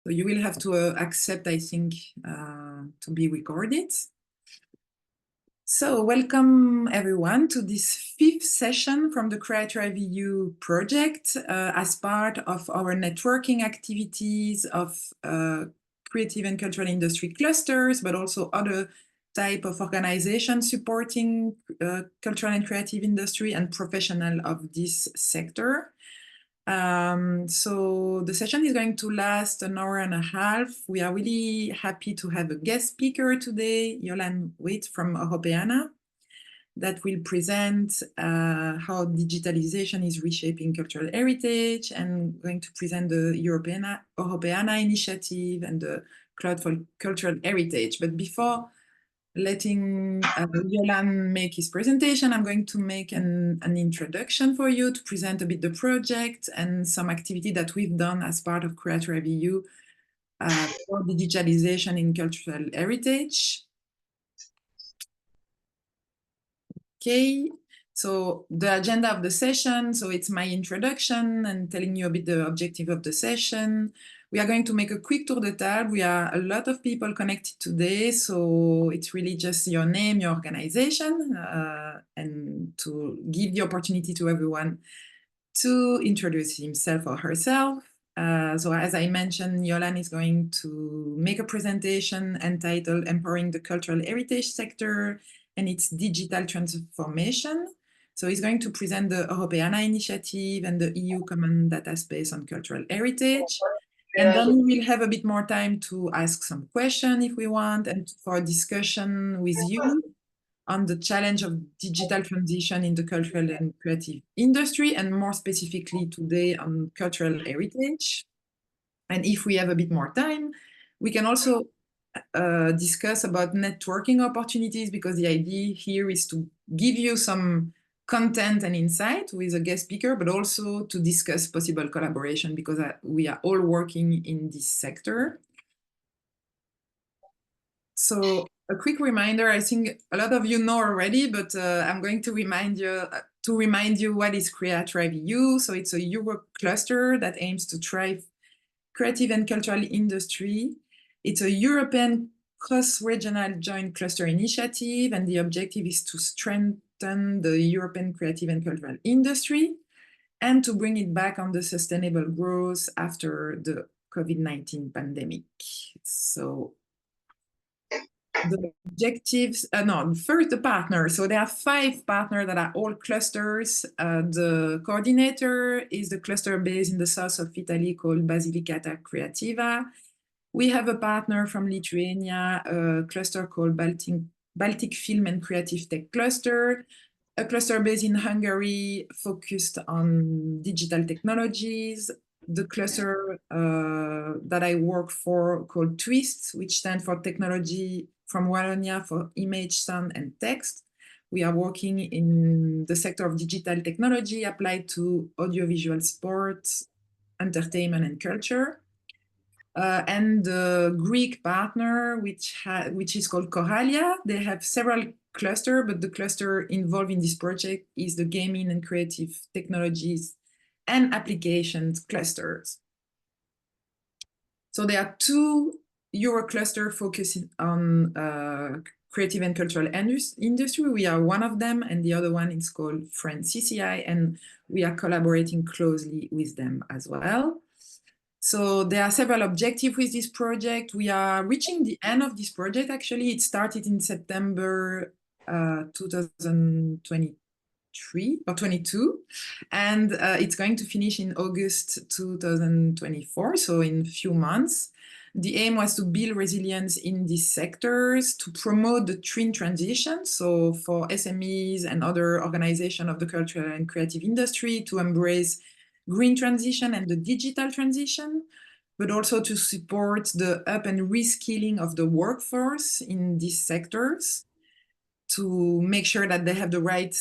So you will have to accept, I think, to be recorded. So welcome everyone to this fifth session from the CREATHRIV-EU project as part of our networking activities of creative and cultural industry clusters, but also other type of organizations supporting cultural and creative industry and professional of this sector. So the session is going to last an hour and a half. We are really happy to have a guest speaker today, Yolande Witt from Europeana, that will present how digitalization is reshaping cultural heritage, and going to present the Europeana initiative and the Cloud for Cultural Heritage. But before letting Yolande make his presentation, I'm going to make an introduction for you to present a bit the project and some activity that we've done as part of CREATHRIV-EU for digitalization in cultural heritage. Okay, so the agenda of the session, so it's my introduction and telling you a bit the objective of the session. We are going to make a quick tour de table. We are a lot of people connected today, so it's really just your name, your organization, and to give the opportunity to everyone to introduce himself or herself. So as I mentioned, Yolande is going to make a presentation entitled Empowering the Cultural Heritage Sector and its Digital Transformation. So he's going to present the Europeana initiative and the EU Common Data Space on Cultural Heritage. And then we will have a bit more time to ask some questions if we want, and for a discussion with you on the challenge of digital transition in the cultural and creative industry, and more specifically today on cultural heritage. And if we have a bit more time, we can also discuss about networking opportunities, because the idea here is to give you some content and insight with a guest speaker, but also to discuss possible collaboration, because we are all working in this sector. So a quick reminder, I think a lot of you know already, but I'm going to remind you what is CREATHRIV-EU. So it's a Europe cluster that aims to drive creative and cultural industry. It's a European cross-regional joint cluster initiative, and the objective is to strengthen the European creative and cultural industry and to bring it back on the sustainable growth after the COVID-19 pandemic. So the objectives, first the partners. So there are 5 partners that are all clusters. The coordinator is the cluster based in the south of Italy called Basilicata Creativa. We have a partner from Lithuania, a cluster called Baltic Film and Creative Tech Cluster, a cluster based in Hungary focused on digital technologies, the cluster that I work for called TWIST, which stands for Technology from Wallonia for Image, Sound, and Text. We are working in the sector of digital technology applied to audiovisual, sports, entertainment, and culture. And the Greek partner, which is called Coralia. They have several clusters, but the cluster involved in this project is the gaming and creative technologies and applications clusters. So there are 2 Euro clusters focusing on creative and cultural industry. We are one of them, and the other one is called French CCI, and we are collaborating closely with them as well. So there are several objectives with this project. We are reaching the end of this project. Actually, it started in September 2023 or 22, and it's going to finish in August 2024, so in a few months. The aim was to build resilience in these sectors, to promote the twin transition, so for SMEs and other organizations of the cultural and creative industry to embrace green transition and the digital transition, but also to support the up and reskilling of the workforce in these sectors, to make sure that they have the right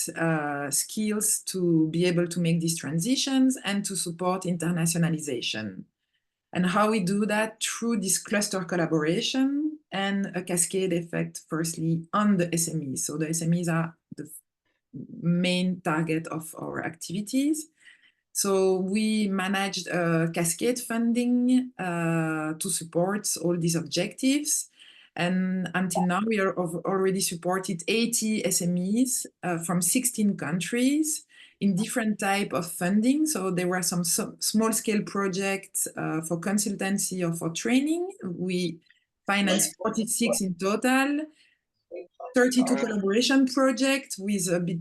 skills to be able to make these transitions, and to support internationalization. And how we do that? Through this cluster collaboration and a cascade effect, firstly, on the SMEs. So the SMEs are the main target of our activities. So we managed cascade funding to support all these objectives. And until now, we have already supported 80 SMEs from 16 countries in different type of funding. So there were some small-scale projects for consultancy or for training. We financed 46 in total, 32 collaboration projects with a bit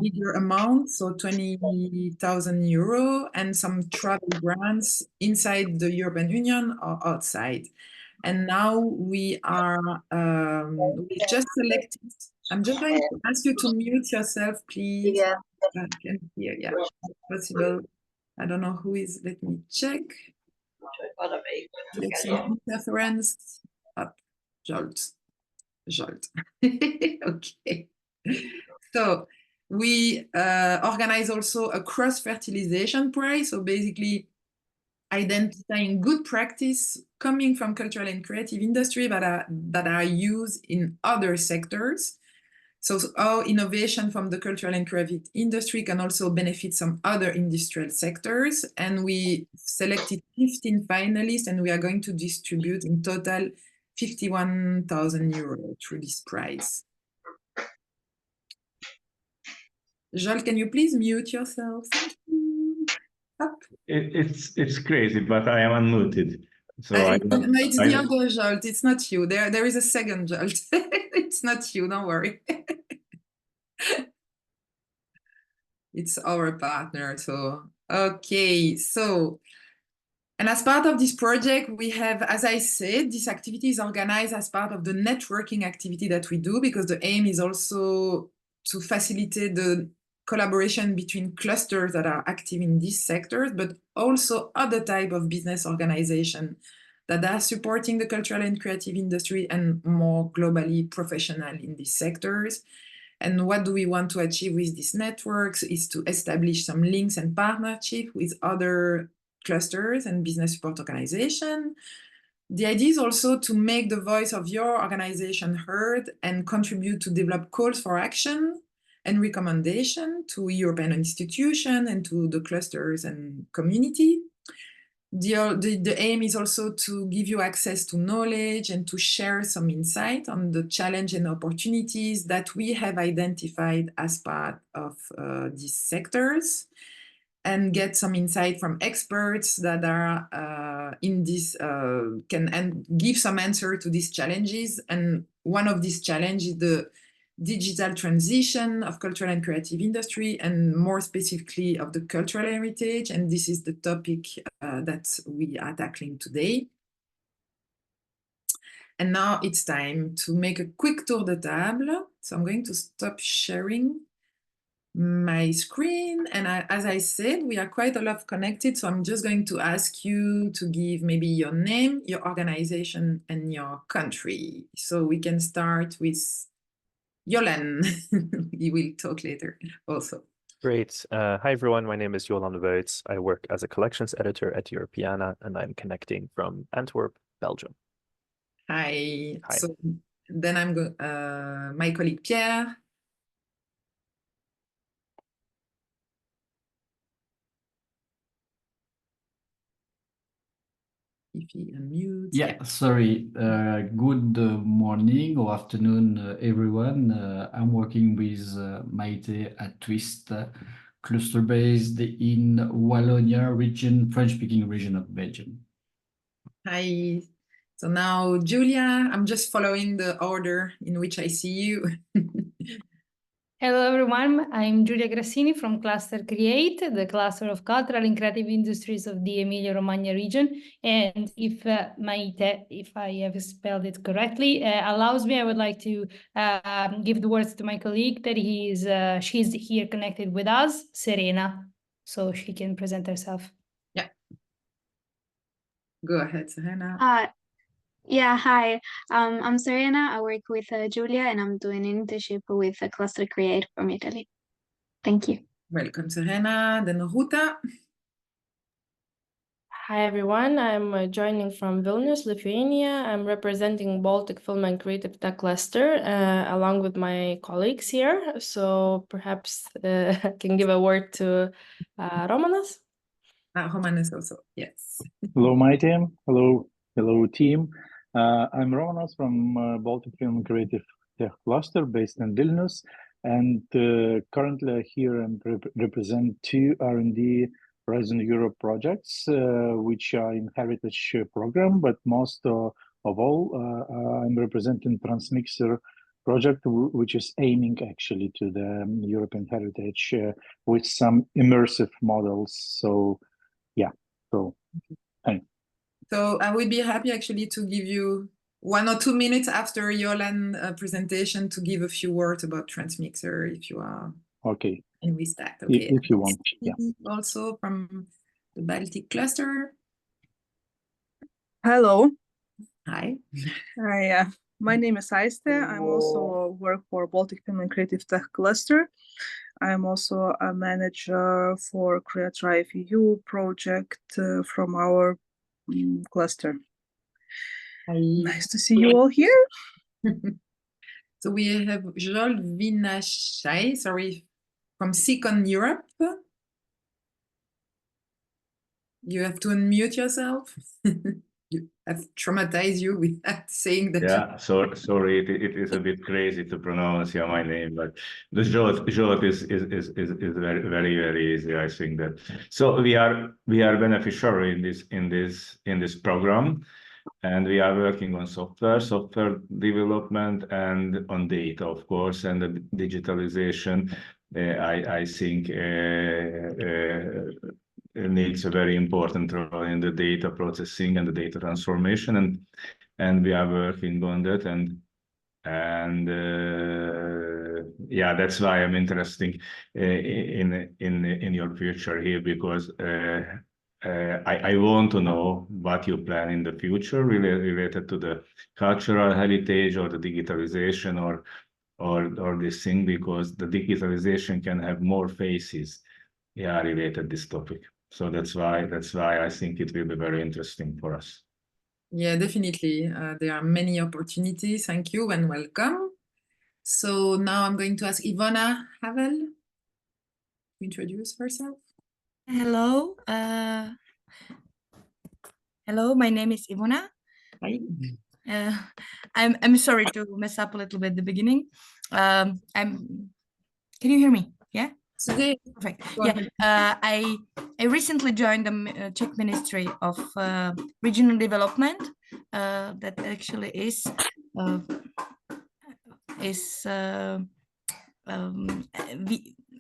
bigger amount, so 20,000 euro, and some travel grants inside the European Union or outside. And now we are, we just selected, I'm just going to ask you to mute yourself, please. I can hear, yeah, possible. I don't know who is, let me check. There's some interference. Up, Jolt. Okay. So we organize also a cross-fertilization prize. So basically identifying good practice coming from cultural and creative industry that are used in other sectors. So our innovation from the cultural and creative industry can also benefit some other industrial sectors. And we selected 15 finalists, and we are going to distribute in total 51,000 euros through this prize. Joel, can you please mute yourself? Thank you. Up. It's crazy, but I am unmuted. So no, it's the other Jolt. It's not you. There is a second Jolt. It's not you. Don't worry. It's our partner. So okay. So, and as part of this project, we have, as I said, this activity is organized as part of the networking activity that we do, because the aim is also to facilitate the collaboration between clusters that are active in these sectors, but also other type of business organization that are supporting the cultural and creative industry and more globally professional in these sectors. And what do we want to achieve with these networks is to establish some links and partnership with other clusters and business support organization. The idea is also to make the voice of your organization heard and contribute to develop calls for action and recommendation to European institutions and to the clusters and community. The aim is also to give you access to knowledge and to share some insight on the challenge and opportunities that we have identified as part of these sectors, and get some insight from experts that are in this, can give some answer to these challenges. And one of these challenges is the digital transition of cultural and creative industry, and more specifically of the cultural heritage. And this is the topic that we are tackling today. And now it's time to make a quick tour de table. So I'm going to stop sharing my screen. And as I said, we are quite a lot connected. So I'm just going to ask you to give maybe your name, your organization, and your country. So we can start with Jolan. You will talk later also. Great. Hi, everyone. My name is Jolan Weuts. I work as a collections editor at Europeana, and I'm connecting from Antwerp, Belgium. Hi. So then I'm my colleague Pierre. If he unmutes. Yeah, sorry. Good morning or afternoon, everyone. I'm working with Maite at Twist, cluster based in Wallonia region, French-speaking region of Belgium. Hi. So now, Julia, I'm just following the order in which I see you. Hello, everyone. I'm Giulia Grassini from Cluster Create, the cluster of cultural and creative industries of the Emilia-Romagna region. And if Maite, if I have spelled it correctly, allows me, I would like to give the words to my colleague that she's here connected with us, Serena, so she can present herself. Yeah. Go ahead, Serena. Yeah, hi. I'm Serena. I work with Julia, and I'm doing an internship with Cluster Create from Italy. Thank you. Welcome, Serena. Then Ruta. Hi everyone, I'm joining from Vilnius, Lithuania. I'm representing Baltic Film and Creative Tech Cluster along with my colleagues here. So perhaps I can give a word to Romanas. Romanas also, yes. Hello, my team. Hello, team. I'm Romanas from Baltic Film Creative Tech Cluster based in Vilnius, and currently here and represent two R&D Horizon Europe projects, which are in heritage program, but most of all, I'm representing Transmixer project, which is aiming actually to the European heritage with some immersive models. So, yeah. So, thanks. So I would be happy actually to give you 1 or 2 minutes after Yolan's presentation to give a few words about Transmixer if you are okay. in with that. Okay. If you want, yeah. Also from the Baltic cluster. Hello. Hi. Hi. My name is Aiste. I'm also work for Baltic Film and Creative Tech Cluster. I'm also a manager for CREATHRIV-EU project from our cluster. Hi. Nice to see you all here. So we have Joel Vinashai, sorry, from Secon Europe. You have to unmute yourself. I've traumatized you with that saying that. Yeah, sorry, it is a bit crazy to pronounce my name, but the Jot is very easy. I think that. So we are beneficiary in this program, and we are working on software development, and on data, of course, and the digitalization. I think needs a very important role in the data processing and the data transformation, and we are working on that, and yeah, that's why I'm interested in your future here, because I want to know what you plan in the future related to the cultural heritage or the digitalization or this thing, because the digitalization can have more faces, related to this topic. So that's why I think it will be very interesting for us. Yeah, definitely. There are many opportunities. Thank you and welcome. So now I'm going to ask Ivona Havel to introduce herself. Hello. Hello, my name is Ivona. Hi. I'm sorry to mess up a little bit at the beginning. Can you hear me? Yeah? Okay. Perfect. Yeah. I recently joined the Czech Ministry of Regional Development. That actually is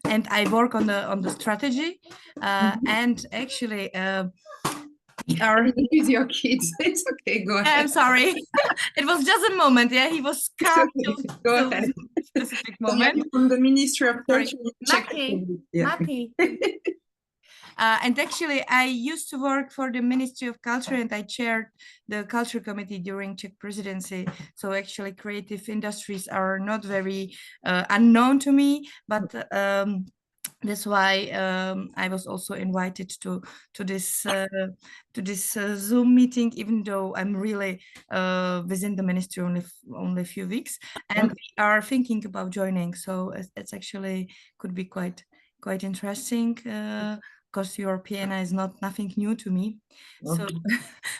and I work on the strategy, and actually we are with your kids. It's okay, go ahead. I'm sorry. It was just a moment. Yeah, he was scared. Okay. Go ahead. Specific moment. From the Ministry of Culture. Mati. And actually, I used to work for the Ministry of Culture, and I chaired the Culture Committee during Czech presidency. So actually, creative industries are not very unknown to me, but that's why I was also invited to this Zoom meeting, even though I'm really within the ministry only a few weeks, and we are thinking about joining. So it's actually could be quite interesting. Because European is nothing new to me. So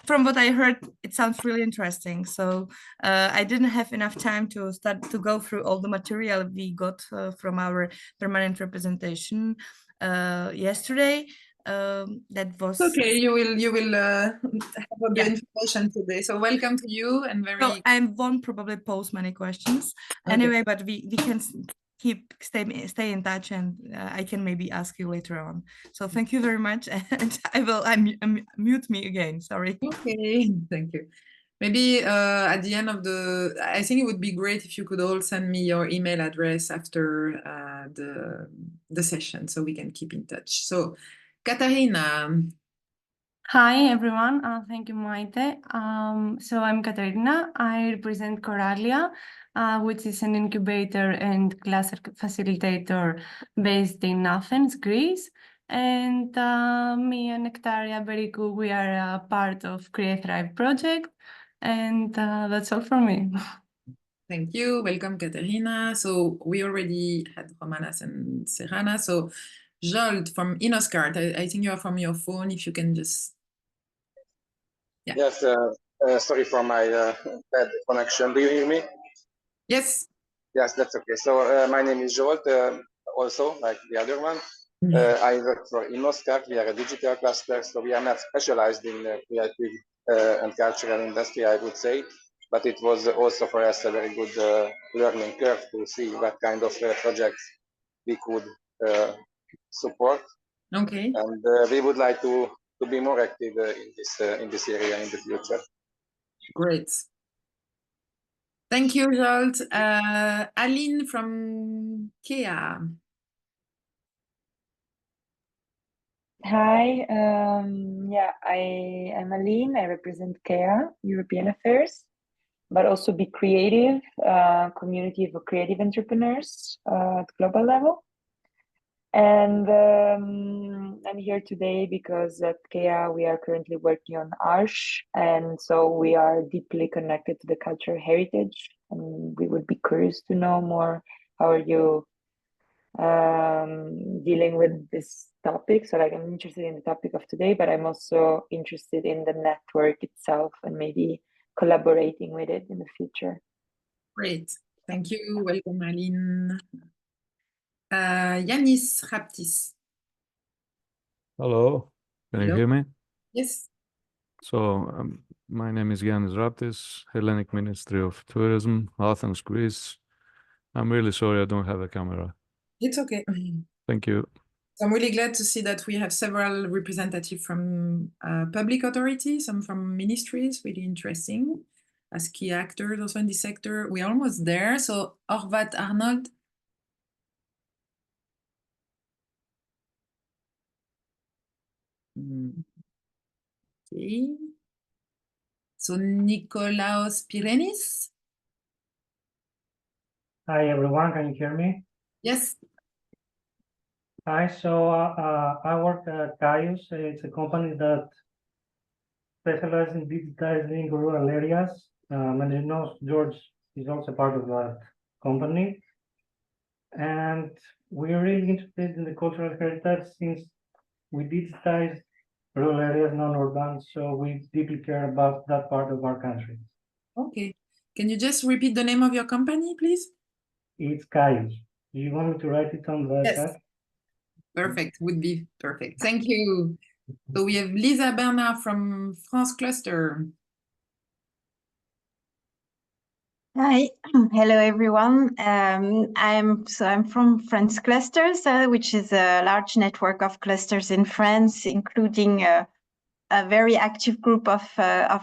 from what I heard, it sounds really interesting. So I didn't have enough time to go through all the material we got from our permanent representation yesterday. That was okay. You will have the information today. So welcome to you, and very. So I won't probably pose many questions anyway, but we can stay in touch, and I can maybe ask you later on. So thank you very much, and I mute me again. Sorry. Okay, thank you. Maybe at the end of I think it would be great if you could all send me your email address after the session, so we can keep in touch. So, Katarina. Hi everyone, thank you, Maite. So I'm Katerina. I represent Coralia, which is an incubator and cluster facilitator based in Athens, Greece. And me and Nectaria Beriku, we are a part of CREATHRIV project. And that's all from me. Thank you. Welcome, Katerina. So we already had Romanas and Serrana. So Jolt from Inoscart, I think you are from your phone. If you can just... Yeah. Yes, sorry for my bad connection. Do you hear me? Yes. Yes, that's okay. So my name is Jolt, also like the other one. I work for Inoscart. We are a digital cluster, so we are not specialized in creative and cultural industry, I would say. But it was also for us a very good learning curve to see what kind of projects we could support. Okay. And we would like to be more active in this area in the future. Great. Thank you, Jolt. Aline from KEA. Hi, yeah, I'm Aline. I represent CREA, European Affairs, but also Be Creative, community for creative entrepreneurs at global level. And I'm here today because at CREA we are currently working on ARCH, and so we are deeply connected to the cultural heritage, and we would be curious to know more. How are you dealing with this topic? So like, I'm interested in the topic of today, but I'm also interested in the network itself and maybe collaborating with it in the future. Great. Thank you. Welcome, Aline. Yanis Raptis. Hello, can you hear me? Yes. So my name is Yanis Raptis, Hellenic Ministry of Tourism, Athens, Greece. I'm really sorry I don't have a camera. It's okay. Thank you. I'm really glad to see that we have several representatives from public authorities, some from ministries, really interesting, as key actors also in this sector. We're almost there. So Orvat Arnold. Okay. So Nikolaos Pyrenis. Hi everyone, can you hear me? Yes. Hi, so I work at Caius. It's a company that specializes in digitizing rural areas. And you know, George is also part of that company. And we're really interested in the cultural heritage since we digitize rural areas, non-urban, so we deeply care about that part of our country. Okay. Can you just repeat the name of your company, please? It's Caius. Do you want me to write it on the chat? Perfect, would be perfect. Thank you. So we have Lisa Bernard from France Cluster. Hi, hello everyone. I'm from France Clusters, which is a large network of clusters in France, including a very active group of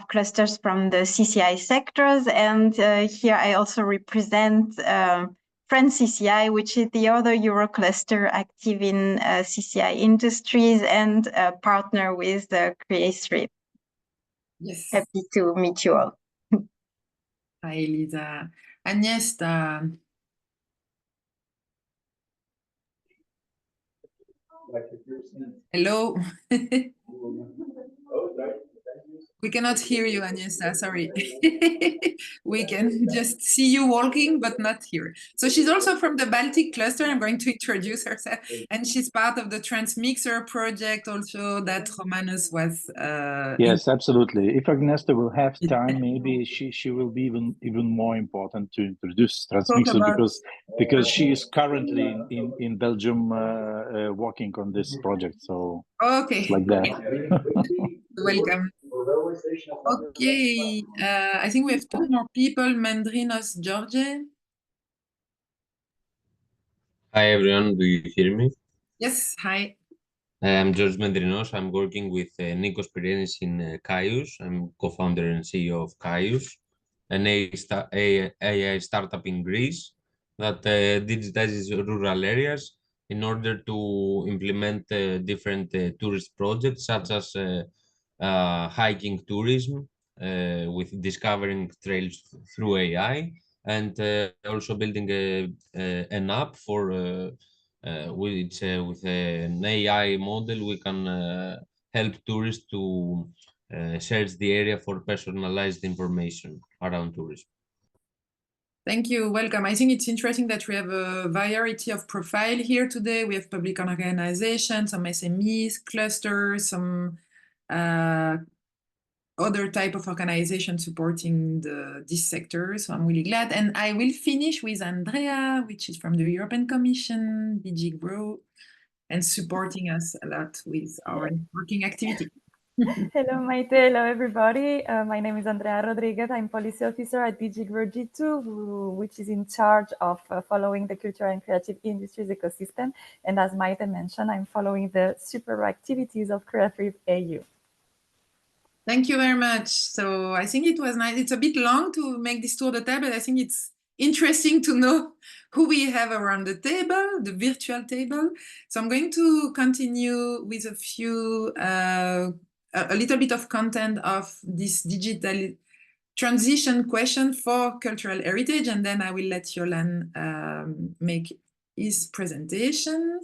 clusters from the CCI sectors. And here I also represent France CCI, which is the other Eurocluster active in CCI industries and partner with the CREATHRIV. Yes. Happy to meet you all. Hi, Lisa. Agnieszka. Hello. We cannot hear you, Agnieszka, sorry. We can just see you walking, but not hear. So she's also from the Baltic cluster. I'm going to introduce herself. And she's part of the Transmixer project also that Romanos was... Yes, absolutely. If Agnieszka will have time, maybe she will be even more important to introduce Transmixer because she is currently in Belgium working on this project. So okay, it's like that. Welcome. Okay, I think we have two more people. Mendrinos George. Hi everyone, do you hear me? Yes, hi. I'm George Mendrinos. I'm working with Nikos Pyrenis in Caius. I'm co-founder and CEO of Caius, an AI startup in Greece that digitizes rural areas in order to implement different tourist projects such as hiking tourism with discovering trails through AI, and also building an app for which with an AI model, we can help tourists to search the area for personalized information around tourism. Thank you. Welcome. I think it's interesting that we have a variety of profile here today. We have public organizations, some SMEs, clusters, some other type of organization supporting this sector. So I'm really glad. And I will finish with Andrea, which is from the European Commission, DG GROW, and supporting us a lot with our working activity. Hello, Maite. Hello, everybody. My name is Andrea Rodriguez. I'm policy officer at DG GROW G2, which is in charge of following the cultural and creative industries ecosystem. And as Maite mentioned, I'm following the super activities of CREATHRIV-EU. Thank you very much. So I think it was nice. It's a bit long to make this tour de table, but I think it's interesting to know who we have around the table, the virtual table. So I'm going to continue with a few, a little bit of content of this digital transition question for cultural heritage, and then I will let Yolan make his presentation.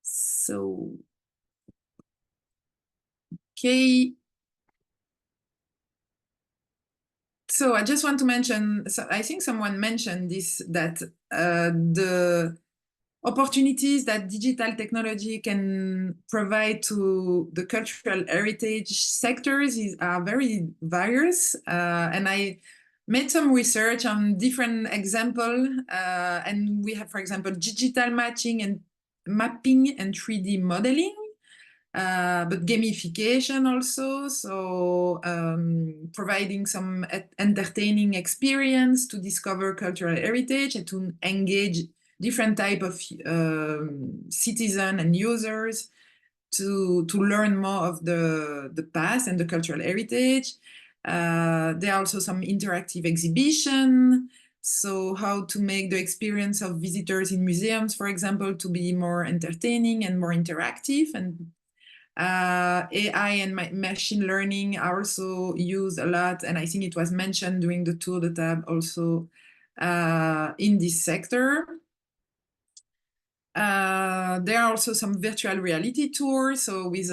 So, okay. So I just want to mention, so I think someone mentioned this, that the opportunities that digital technology can provide to the cultural heritage sectors are very various. And I made some research on different examples. And we have, for example, digital mapping and 3D modeling. But gamification also, so providing some entertaining experience to discover cultural heritage and to engage different type of citizen and users to learn more of the past and the cultural heritage. There are also some interactive exhibition. So how to make the experience of visitors in museums, for example, to be more entertaining and more interactive. And AI and machine learning are also used a lot, and I think it was mentioned during the tour de table also in this sector. There are also some virtual reality tours, so with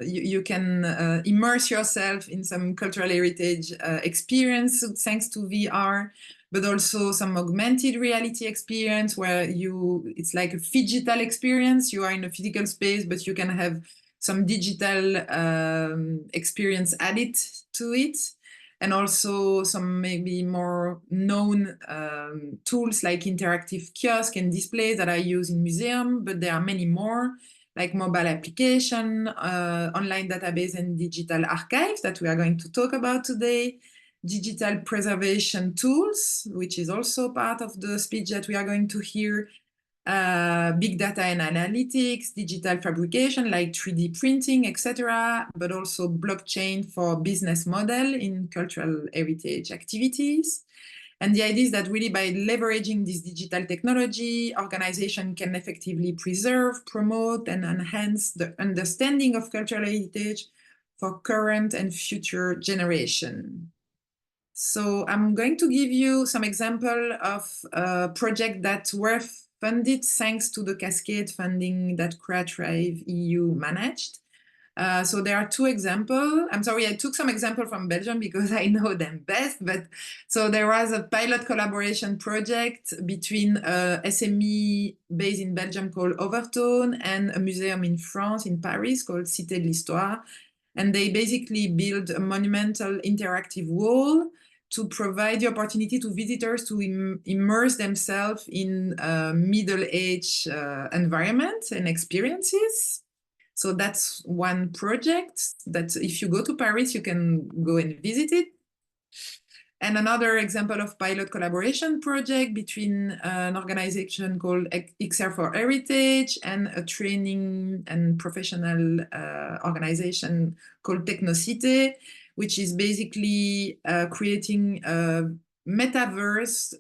you can immerse yourself in some cultural heritage experience thanks to VR, but also some augmented reality experience where it's like a phygital experience. You are in a physical space, but you can have some digital experience added to it. And also some maybe more known tools like interactive kiosk and displays that I use in museum, but there are many more, like mobile application, online database and digital archives that we are going to talk about today. Digital preservation tools, which is also part of the speech that we are going to hear, big data and analytics, digital fabrication like 3D printing, etc., but also blockchain for business model in cultural heritage activities. And the idea is that really by leveraging this digital technology, organization can effectively preserve, promote, and enhance the understanding of cultural heritage for current and future generation. So I'm going to give you some example of projects that were funded thanks to the cascade funding that CREATHRIV-EU managed. So there are two examples. I'm sorry, I took some examples from Belgium because I know them best. But so there was a pilot collaboration project between a SME based in Belgium called Overtone and a museum in France, in Paris, called Cité de l'Histoire. And they basically built a monumental interactive wall to provide the opportunity to visitors to immerse themselves in middle-age environments and experiences. So that's one project that if you go to Paris, you can go and visit it. And another example of pilot collaboration project between an organization called XR for Heritage and a training and professional organization called Technocité, which is basically creating a metaverse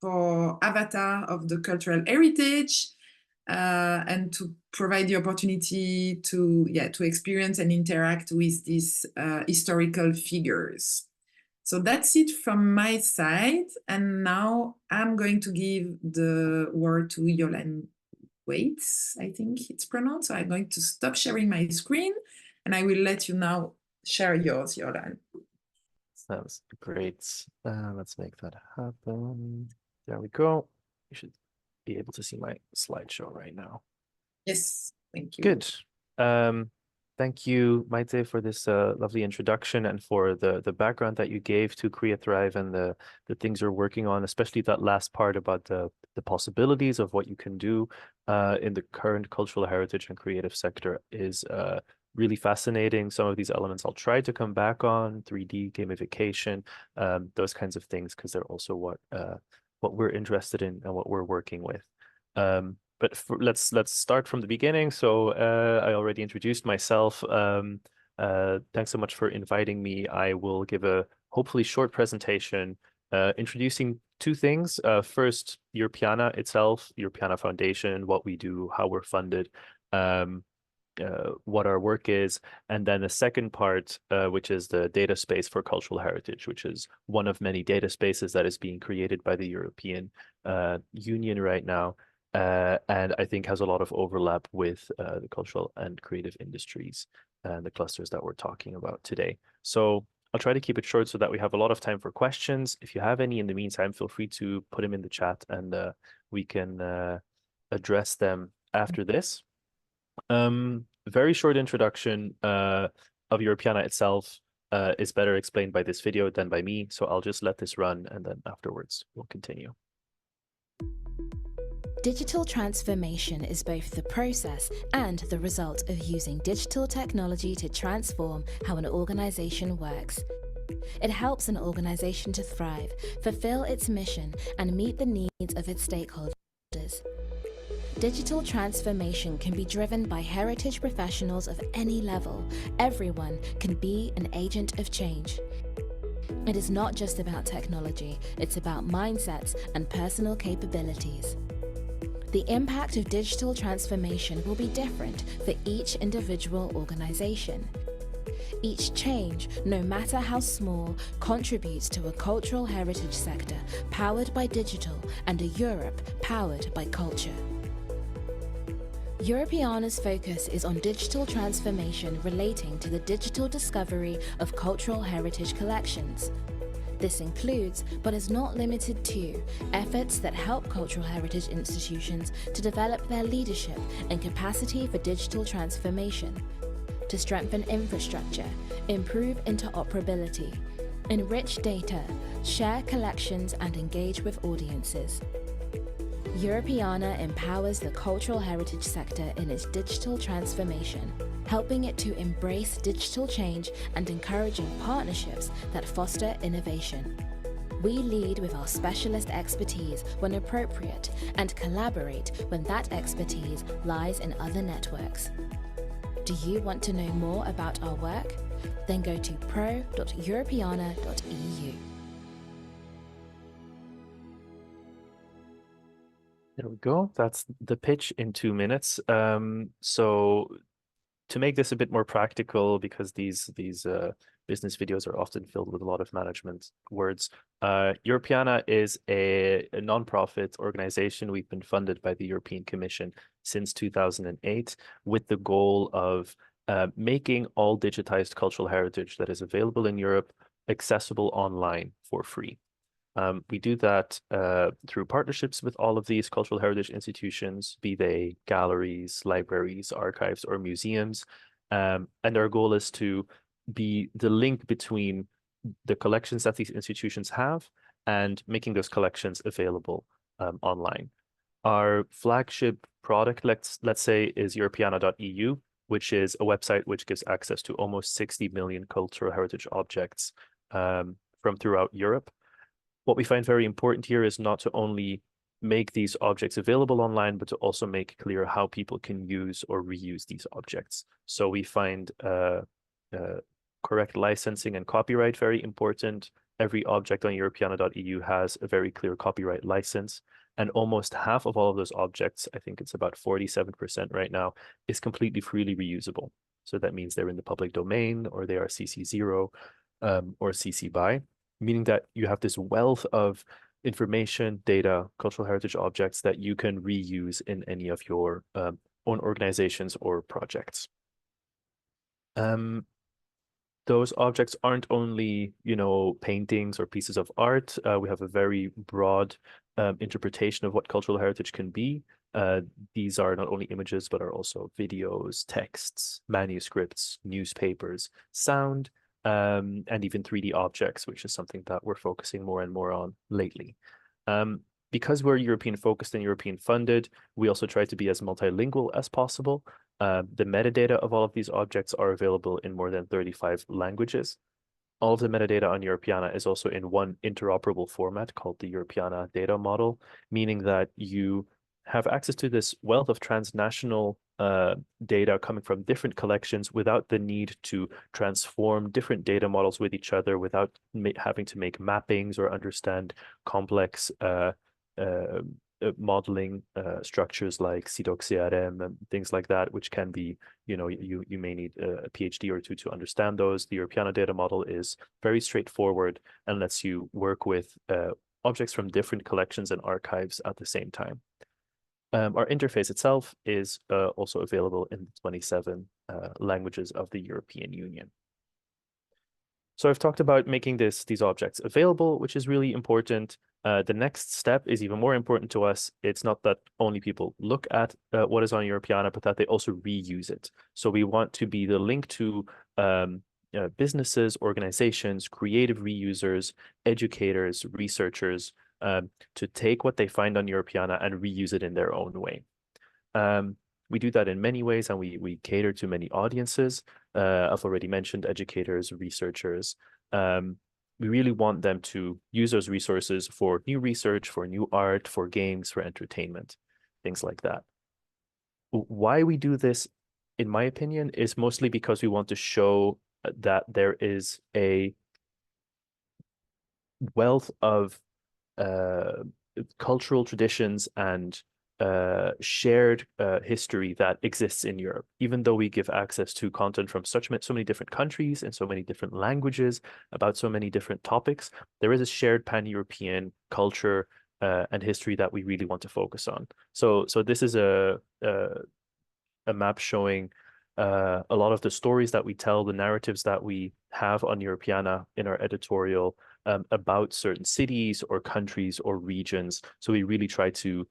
for avatar of the cultural heritage and to provide the opportunity to experience and interact with these historical figures. So that's it from my side. And now I'm going to give the word to Yolan Waits, I think it's pronounced. So I'm going to stop sharing my screen and I will let you now share yours, Yolan. Sounds great. Let's make that happen. There we go. You should be able to see my slideshow right now. Yes, thank you. Good. Thank you, Maite, for this lovely introduction and for the background that you gave to CREATHRIV and the things you're working on, especially that last part about the possibilities of what you can do in the current cultural heritage and creative sector is really fascinating. Some of these elements I'll try to come back on, 3D gamification, those kinds of things, because they're also what we're interested in and what we're working with. But let's start from the beginning. So I already introduced myself. Thanks so much for inviting me. I will give a hopefully short presentation introducing two things. First, Europeana itself, Europeana Foundation, what we do, how we're funded, what our work is, and then the second part, which is the data space for cultural heritage, which is one of many data spaces that is being created by the European Union right now. And I think has a lot of overlap with the cultural and creative industries and the clusters that we're talking about today. So I'll try to keep it short so that we have a lot of time for questions. If you have any in the meantime, feel free to put them in the chat and we can address them after this. Very short introduction of Europeana itself is better explained by this video than by me. So I'll just let this run and then afterwards we'll continue. Digital transformation is both the process and the result of using digital technology to transform how an organization works. It helps an organization to thrive, fulfill its mission, and meet the needs of its stakeholders. Digital transformation can be driven by heritage professionals of any level. Everyone can be an agent of change. It is not just about technology, it's about mindsets and personal capabilities. The impact of digital transformation will be different for each individual organization. Each change, no matter how small, contributes to a cultural heritage sector powered by digital and a Europe powered by culture. Europeana's focus is on digital transformation relating to the digital discovery of cultural heritage collections. This includes, but is not limited to, efforts that help cultural heritage institutions to develop their leadership and capacity for digital transformation, to strengthen infrastructure, improve interoperability, enrich data, share collections, and engage with audiences. Europeana empowers the cultural heritage sector in its digital transformation, helping it to embrace digital change and encouraging partnerships that foster innovation. We lead with our specialist expertise when appropriate and collaborate when that expertise lies in other networks. Do you want to know more about our work? Then go to pro.europeana.eu. There we go. That's the pitch in 2 minutes. So to make this a bit more practical, because these business videos are often filled with a lot of management words, Europeana is a non-profit organization. We've been funded by the European Commission since 2008 with the goal of making all digitized cultural heritage that is available in Europe accessible online for free. We do that through partnerships with all of these cultural heritage institutions, be they galleries, libraries, archives, or museums. And our goal is to be the link between the collections that these institutions have and making those collections available online. Our flagship product, let's say, is Europeana.eu, which is a website which gives access to almost 60 million cultural heritage objects from throughout Europe. What we find very important here is not to only make these objects available online, but to also make clear how people can use or reuse these objects. So we find correct licensing and copyright very important. Every object on Europeana.eu has a very clear copyright license, and almost half of all of those objects, I think it's about 47% right now, is completely freely reusable. So that means they're in the public domain, or they are CC0 or CC BY. meaning that you have this wealth of information, data, cultural heritage objects that you can reuse in any of your own organizations or projects. Those objects aren't only, paintings or pieces of art. We have a very broad interpretation of what cultural heritage can be. These are not only images, but are also videos, texts, manuscripts, newspapers, sound, and even 3D objects, which is something that we're focusing more and more on lately. Because we're European focused and European funded, we also try to be as multilingual as possible. The metadata of all of these objects are available in more than 35 languages. All of the metadata on Europeana is also in one interoperable format called the Europeana data model, meaning that you have access to this wealth of transnational data coming from different collections without the need to transform different data models with each other, without having to make mappings or understand complex modeling structures like CDOC-CRM and things like that, which can be, you may need a PhD or two to understand those. The Europeana data model is very straightforward and lets you work with objects from different collections and archives at the same time. Our interface itself is also available in 27 languages of the European Union. So I've talked about making these objects available, which is really important. The next step is even more important to us. It's not that only people look at what is on Europeana, but that they also reuse it. So we want to be the link to businesses, organizations, creative reusers, educators, researchers, to take what they find on Europeana and reuse it in their own way. We do that in many ways, and we cater to many audiences. I've already mentioned educators, researchers. We really want them to use those resources for new research, for new art, for games, for entertainment, things like that. Why we do this, in my opinion, is mostly because we want to show that there is a wealth of cultural traditions and shared history that exists in Europe. Even though we give access to content from so many different countries and so many different languages about so many different topics, there is a shared pan-European culture and history that we really want to focus on. So this is a map showing a lot of the stories that we tell, the narratives that we have on Europeana in our editorial about certain cities or countries or regions. So we really try to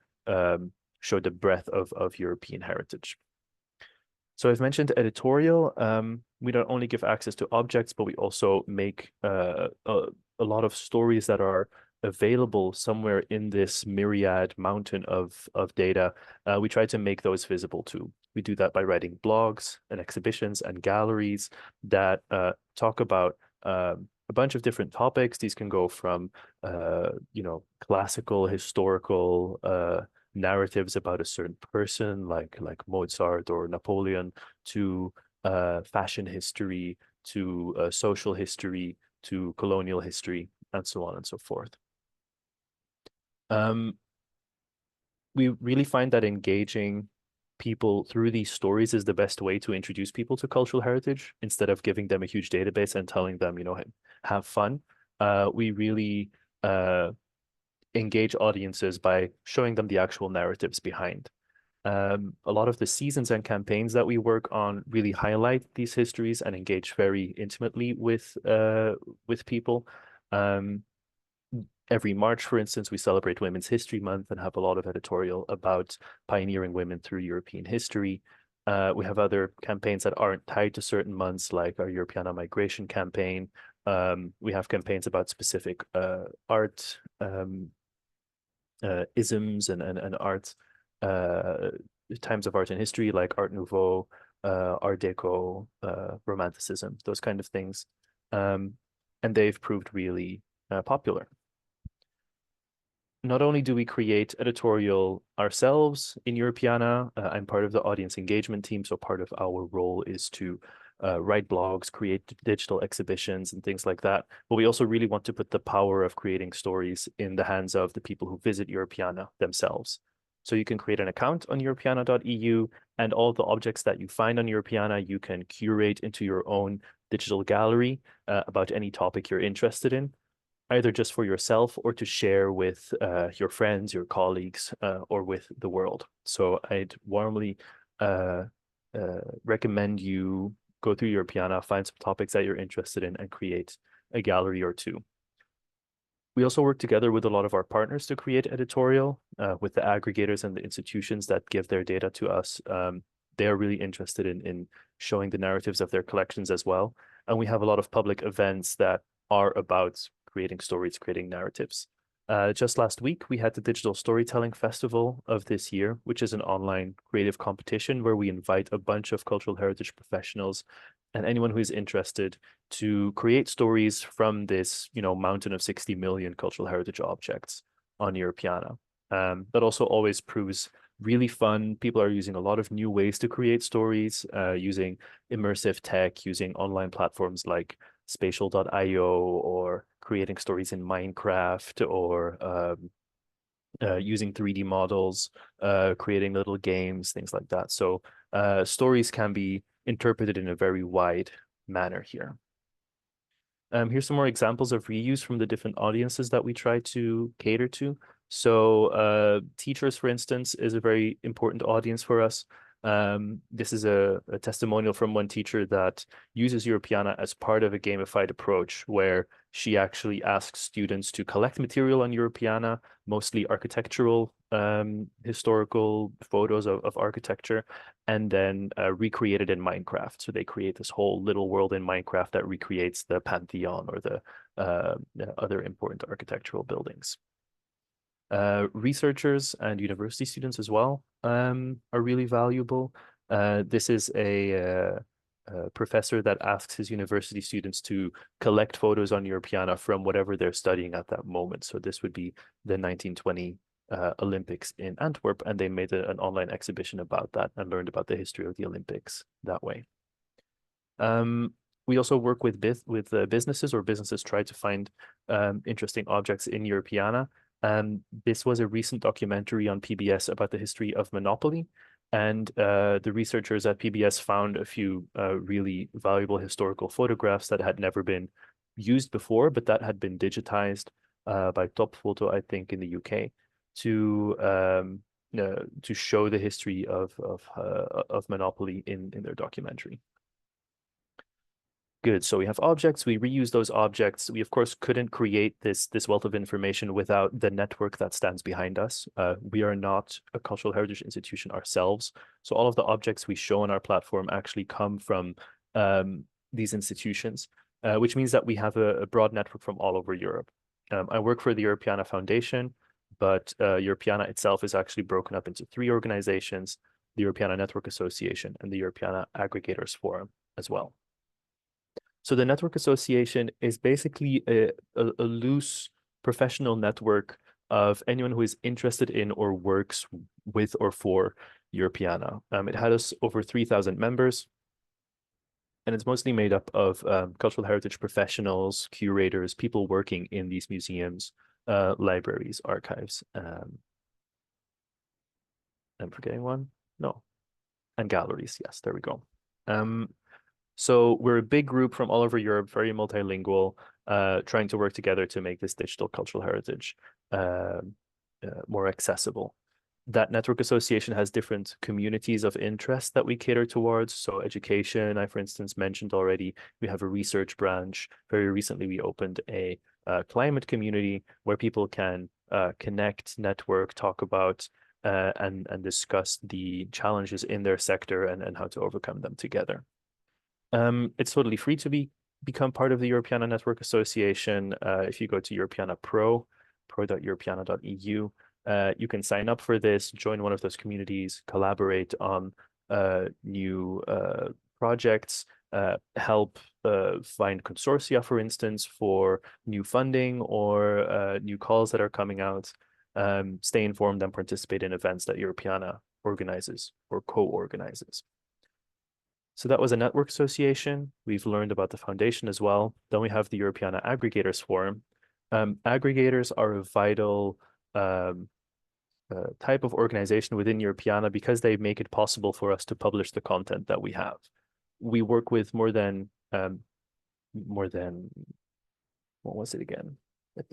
show the breadth of European heritage. So I've mentioned editorial. We don't only give access to objects, but we also make a lot of stories that are available somewhere in this myriad mountain of data. We try to make those visible too. We do that by writing blogs and exhibitions and galleries that talk about a bunch of different topics. These can go from classical, historical narratives about a certain person like Mozart or Napoleon, to fashion history, to social history, to colonial history, and so on and so forth. We really find that engaging people through these stories is the best way to introduce people to cultural heritage, instead of giving them a huge database and telling them, have fun. We really engage audiences by showing them the actual narratives behind. A lot of the seasons and campaigns that we work on really highlight these histories and engage very intimately with people. Every March, for instance, we celebrate Women's History Month and have a lot of editorial about pioneering women through European history. We have other campaigns that aren't tied to certain months, like our Europeana migration campaign. We have campaigns about specific art isms and art, times of art in history, like Art Nouveau, Art Deco, Romanticism, those kind of things. And they've proved really popular. Not only do we create editorial ourselves in Europeana, I'm part of the audience engagement team, so part of our role is to write blogs, create digital exhibitions and things like that. But we also really want to put the power of creating stories in the hands of the people who visit Europeana themselves. So you can create an account on Europeana.eu, and all the objects that you find on Europeana, you can curate into your own digital gallery about any topic you're interested in. either just for yourself or to share with your friends, your colleagues, or with the world. So I'd warmly recommend you go through Europeana, find some topics that you're interested in, and create a gallery or two. We also work together with a lot of our partners to create editorial with the aggregators and the institutions that give their data to us. They are really interested in showing the narratives of their collections as well. And we have a lot of public events that are about creating stories, creating narratives. Just last week, we had the Digital Storytelling Festival of this year, which is an online creative competition where we invite a bunch of cultural heritage professionals and anyone who is interested to create stories from this, mountain of 60 million cultural heritage objects on Europeana. That also always proves really fun. People are using a lot of new ways to create stories, using immersive tech, using online platforms like spatial.io, or creating stories in Minecraft, or using 3D models, creating little games, things like that. So stories can be interpreted in a very wide manner here. Here's some more examples of reuse from the different audiences that we try to cater to. So teachers, for instance, is a very important audience for us. This is a testimonial from one teacher that uses Europeana as part of a gamified approach where she actually asks students to collect material on Europeana, mostly architectural, historical photos of architecture, and then recreate it in Minecraft. So they create this whole little world in Minecraft that recreates the Pantheon or the other important architectural buildings. Researchers and university students as well are really valuable. This is a professor that asks his university students to collect photos on Europeana from whatever they're studying at that moment. So this would be the 1920 Olympics in Antwerp, and they made an online exhibition about that and learned about the history of the Olympics that way. We also work with businesses, or businesses try to find interesting objects in Europeana. This was a recent documentary on PBS about the history of Monopoly, and the researchers at PBS found a few really valuable historical photographs that had never been used before, but that had been digitized by Top Photo, I think, in the UK, to show the history of Monopoly in their documentary. Good. So we have objects, we reuse those objects. We, of course, couldn't create this wealth of information without the network that stands behind us. We are not a cultural heritage institution ourselves. So all of the objects we show on our platform actually come from these institutions, which means that we have a broad network from all over Europe. I work for the Europeana Foundation, but Europeana itself is actually broken up into 3 organizations: the Europeana Network Association and the Europeana Aggregators Forum as well. So the Network Association is basically a loose professional network of anyone who is interested in or works with or for Europeana. It has over 3,000 members, and it's mostly made up of cultural heritage professionals, curators, people working in these museums, libraries, archives. I'm forgetting one? No. And galleries. Yes, there we go. So we're a big group from all over Europe, very multilingual, trying to work together to make this digital cultural heritage more accessible. That network association has different communities of interest that we cater towards. So education, I, for instance, mentioned already. We have a research branch. Very recently, we opened a climate community where people can connect, network, talk about, and discuss the challenges in their sector and how to overcome them together. It's totally free to become part of the Europeana Network Association. If you go to Europeana pro.europeana.eu, you can sign up for this, join one of those communities, collaborate on new projects, help find consortia, for instance, for new funding or new calls that are coming out, stay informed and participate in events that Europeana organizes or co-organizes. So that was a network association. We've learned about the foundation as well. Then we have the Europeana Aggregators Forum. Aggregators are a vital type of organization within Europeana because they make it possible for us to publish the content that we have. We work with more than what was it again?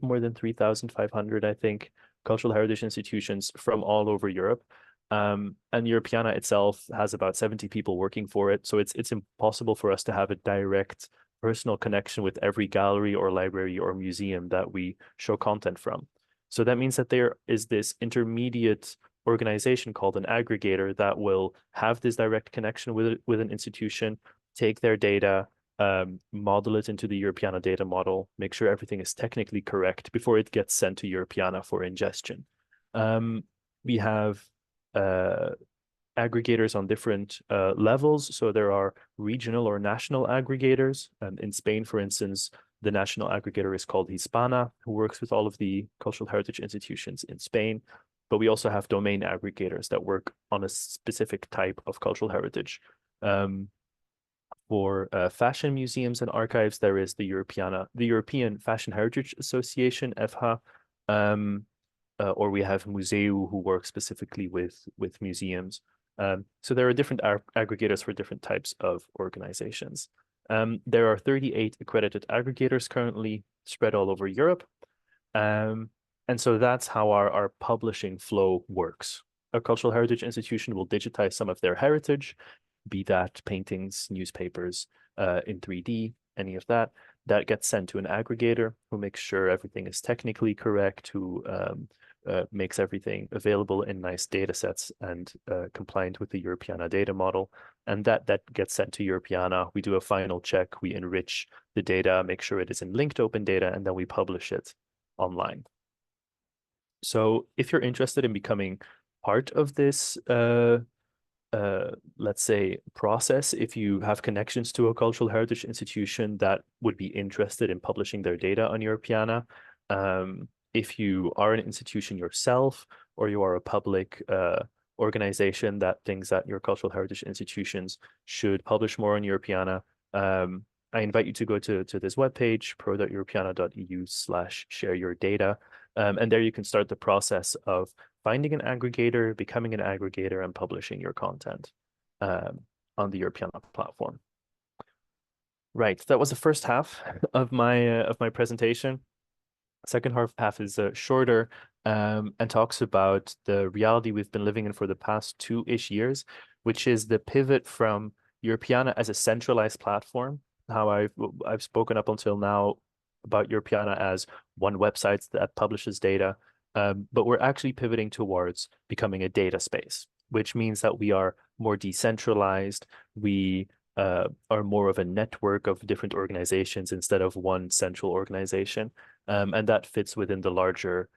more than 3,500, I think, cultural heritage institutions from all over Europe. And Europeana itself has about 70 people working for it. So it's impossible for us to have a direct personal connection with every gallery or library or museum that we show content from. So that means that there is this intermediate organization called an aggregator that will have this direct connection with an institution, take their data, model it into the Europeana data model, make sure everything is technically correct before it gets sent to Europeana for ingestion. We have aggregators on different levels. So there are regional or national aggregators. In Spain, for instance, the national aggregator is called Hispana, who works with all of the cultural heritage institutions in Spain. But we also have domain aggregators that work on a specific type of cultural heritage. For fashion museums and archives, there is the European Fashion Heritage Association, EFHA, or we have Museu, who work specifically with museums. So there are different aggregators for different types of organizations. There are 38 accredited aggregators currently spread all over Europe. And so that's how our publishing flow works. A cultural heritage institution will digitize some of their heritage, be that paintings, newspapers, in 3D, any of that. That gets sent to an aggregator who makes sure everything is technically correct, who makes everything available in nice data sets and compliant with the Europeana data model. And that gets sent to Europeana. We do a final check, we enrich the data, make sure it is in linked open data, and then we publish it online. So if you're interested in becoming part of this, let's say, process, if you have connections to a cultural heritage institution that would be interested in publishing their data on Europeana, if you are an institution yourself, or you are a public organization that thinks that your cultural heritage institutions should publish more on Europeana, I invite you to go to this webpage, pro.europeana.eu/share-your-data. And there you can start the process of finding an aggregator, becoming an aggregator, and publishing your content on the Europeana platform. Right, that was the first half of my presentation. Second half is shorter and talks about the reality we've been living in for the past 2-ish years, which is the pivot from Europeana as a centralized platform. How I've spoken up until now about Europeana as one website that publishes data, but we're actually pivoting towards becoming a data space, which means that we are more decentralized. We are more of a network of different organizations instead of one central organization. And that fits within the larger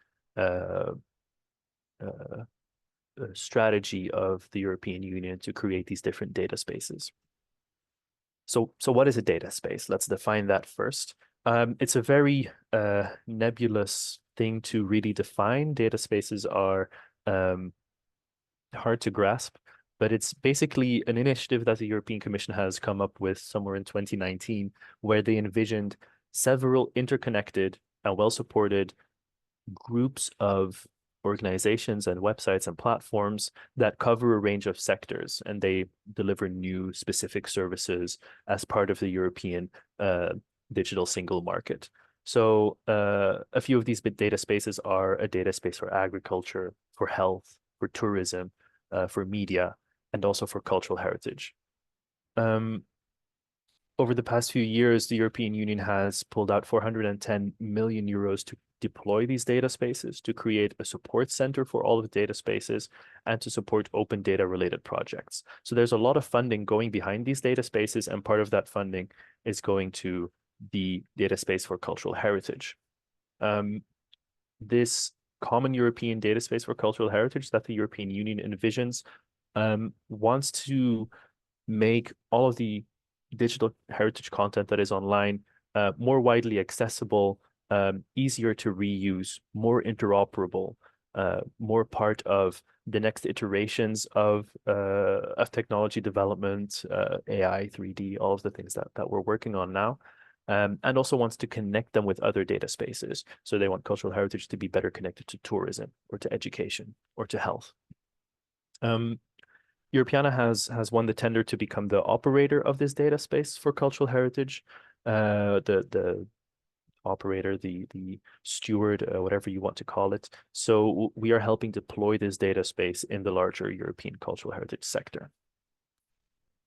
strategy of the European Union to create these different data spaces. So what is a data space? Let's define that first. It's a very nebulous thing to really define. Data spaces are hard to grasp, but it's basically an initiative that the European Commission has come up with somewhere in 2019, where they envisioned several interconnected and well-supported groups of organizations and websites and platforms that cover a range of sectors, and they deliver new specific services as part of the European digital single market. So a few of these data spaces are a data space for agriculture, for health, for tourism, for media, and also for cultural heritage. Over the past few years, the European Union has pulled out 410 million euros to deploy these data spaces, to create a support center for all of the data spaces, and to support open data related projects. So there's a lot of funding going behind these data spaces, and part of that funding is going to the data space for cultural heritage. This common European data space for cultural heritage that the European Union envisions wants to make all of the digital heritage content that is online more widely accessible, easier to reuse, more interoperable, more part of the next iterations of technology development, AI, 3D, all of the things that we're working on now, and also wants to connect them with other data spaces. So they want cultural heritage to be better connected to tourism or to education or to health. Europeana has won the tender to become the operator of this data space for cultural heritage. The operator, the steward, whatever you want to call it. So we are helping deploy this data space in the larger European cultural heritage sector.